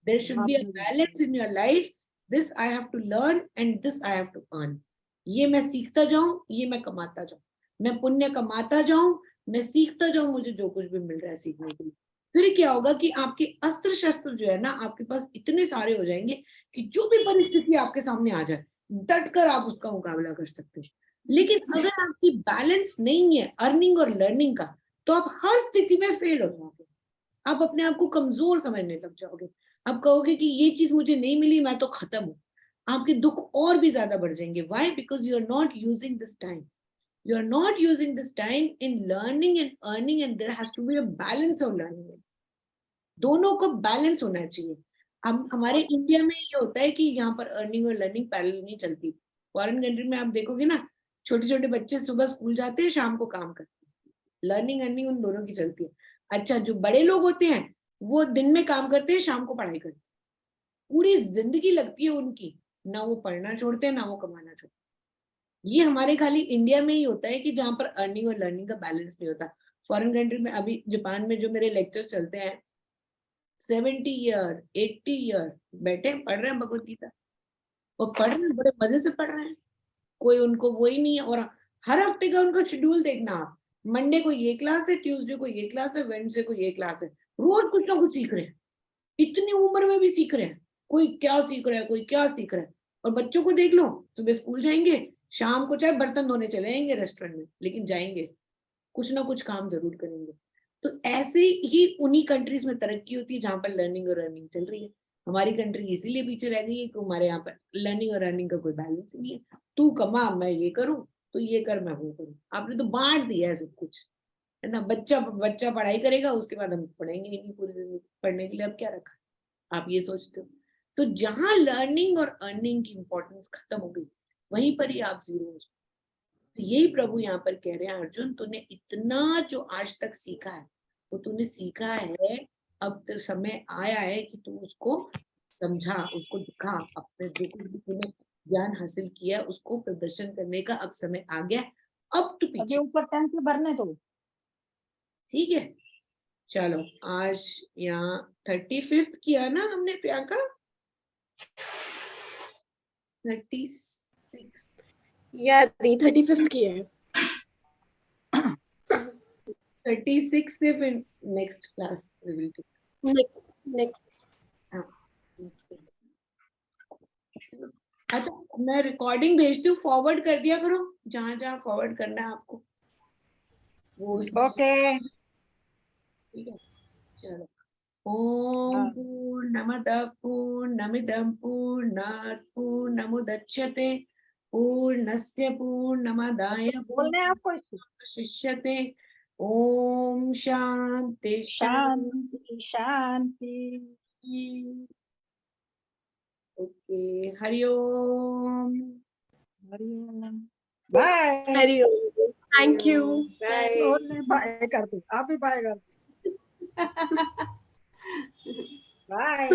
There should be a balance in your life this I have to learn and this I have to earn. ये मैं सीखता जाऊं, ये मैं कमाता जाऊं, मैं पुण्य कमाता जाऊं, मैं सीखता जाऊं, मुझे जो कुछ भी मिल रहा है सीखने के लिए। फिर क्या होगा कि आपके अस्त्र शस्त्र जो है ना आपके पास इतने सारे हो जाएंगे कि जो भी परिस्थिति आपके सामने आ जाए डट कर आप उसका मुकाबला कर सकते हो। लेकिन अगर आपकी बैलेंस नहीं है अर्निंग और लर्निंग का, तो आप हर स्थिति में फेल हो जाओगे। आप अपने आप को कमजोर समझने लग जाओगे। आप कहोगे कि ये चीज मुझे नहीं मिली, मैं तो खत्म हूँ। आपके दुख और भी ज्यादा बढ़ जाएंगे। Why? Because you are not using this time, you are not using this time in learning and earning, and there has to be a balance of learning. दोनों को बैलेंस होना चाहिए। हम हमारे इंडिया में ये होता है कि यहाँ पर अर्निंग और लर्निंग पैरेलल नहीं चलती। फॉरेन कंट्री में आप देखोगे ना, छोटे छोटे बच्चे सुबह स्कूल जाते हैं, शाम को काम करते हैं। लर्निंग अर्निंग उन दोनों की चलती है। अच्छा, जो बड़े लोग होते हैं वो दिन में काम करते हैं, शाम को पढ़ाई करते हैं। पूरी जिंदगी लगती है उनकी, ना वो पढ़ना छोड़ते हैं ना वो कमाना छोड़ते हैं। ये हमारे खाली इंडिया में ही होता है कि जहां पर अर्निंग और लर्निंग का बैलेंस नहीं होता। फॉरेन कंट्री में, अभी जापान में जो मेरे लेक्चर चलते हैं, 70 ईयर 80 ईयर बैठे पढ़ रहे हैं भगवत गीता, और पढ़ रहे हैं, बड़े मजे से पढ़ रहे हैं। कोई उनको वो ही नहीं है। और हर हफ्ते का उनका शेड्यूल देखना आप, मंडे को ये क्लास है, ट्यूसडे को ये क्लास है, वेडनेसडे को ये क्लास है। रोज कुछ ना कुछ सीख रहे हैं। इतनी उम्र में भी सीख रहे हैं। कोई क्या सीख रहा है, कोई क्या सीख रहा है। और बच्चों को देख लो, सुबह स्कूल जाएंगे, शाम को चाहे बर्तन धोने चले जाएंगे रेस्टोरेंट में, लेकिन जाएंगे, कुछ ना कुछ काम जरूर करेंगे। तो ऐसे ही उन्हीं कंट्रीज में तरक्की होती है जहां पर लर्निंग और अर्निंग चल रही है। हमारी कंट्री इसीलिए पीछे रह गई है कि हमारे यहाँ पर लर्निंग और अर्निंग का कोई बैलेंस नहीं है। तू कमा, मैं ये करूँ, तो ये कर, मैं वो करूँ। आपने तो बांट दिया है सब कुछ, है ना। बच्चा बच्चा पढ़ाई करेगा, उसके बाद हम पढ़ेंगे ही नहीं पूरी जिंदगी, पढ़ने के लिए अब क्या रखा, आप ये सोचते हो। तो जहां लर्निंग और अर्निंग की इंपॉर्टेंस खत्म हो गई, वहीं पर ही आप जीरो हो जाओ। तो यही प्रभु यहाँ पर कह रहे हैं, अर्जुन तूने इतना जो आज तक सीखा है वो तूने सीखा है, अब तो समय आया है कि तू उसको समझा, उसको दिखा। अपने जो कुछ भी तूने ज्ञान हासिल किया उसको प्रदर्शन करने का अब समय आ गया। अब तो अभी पीछे, ऊपर टैंक से भरने तो ठीक है। चलो, आज यहाँ 35th किया ना हमने प्रियंका, 36 या 35th की है। 36 से फिर next class we will do next. अच्छा, मैं रिकॉर्डिंग भेजती हूँ, फॉरवर्ड कर दिया करो जहां जहां फॉरवर्ड करना है आपको वो उसमें। ओके। ठीक है, चलो। ओम पूर्णमदः पूर्णमिदं पूर्णात् पूर्णमुदच्यते पूर्णस्य पूर्णमादाय बोलने हैं आपको इसको। पूर्णमेवावशिष्यते। ओम शांति शांति शांति। ओके, हरिओम। हरिओम। बाय। हरिओम। Thank you. बाय। बोलने बाय कर दो, आप भी बाय कर दो। बाय।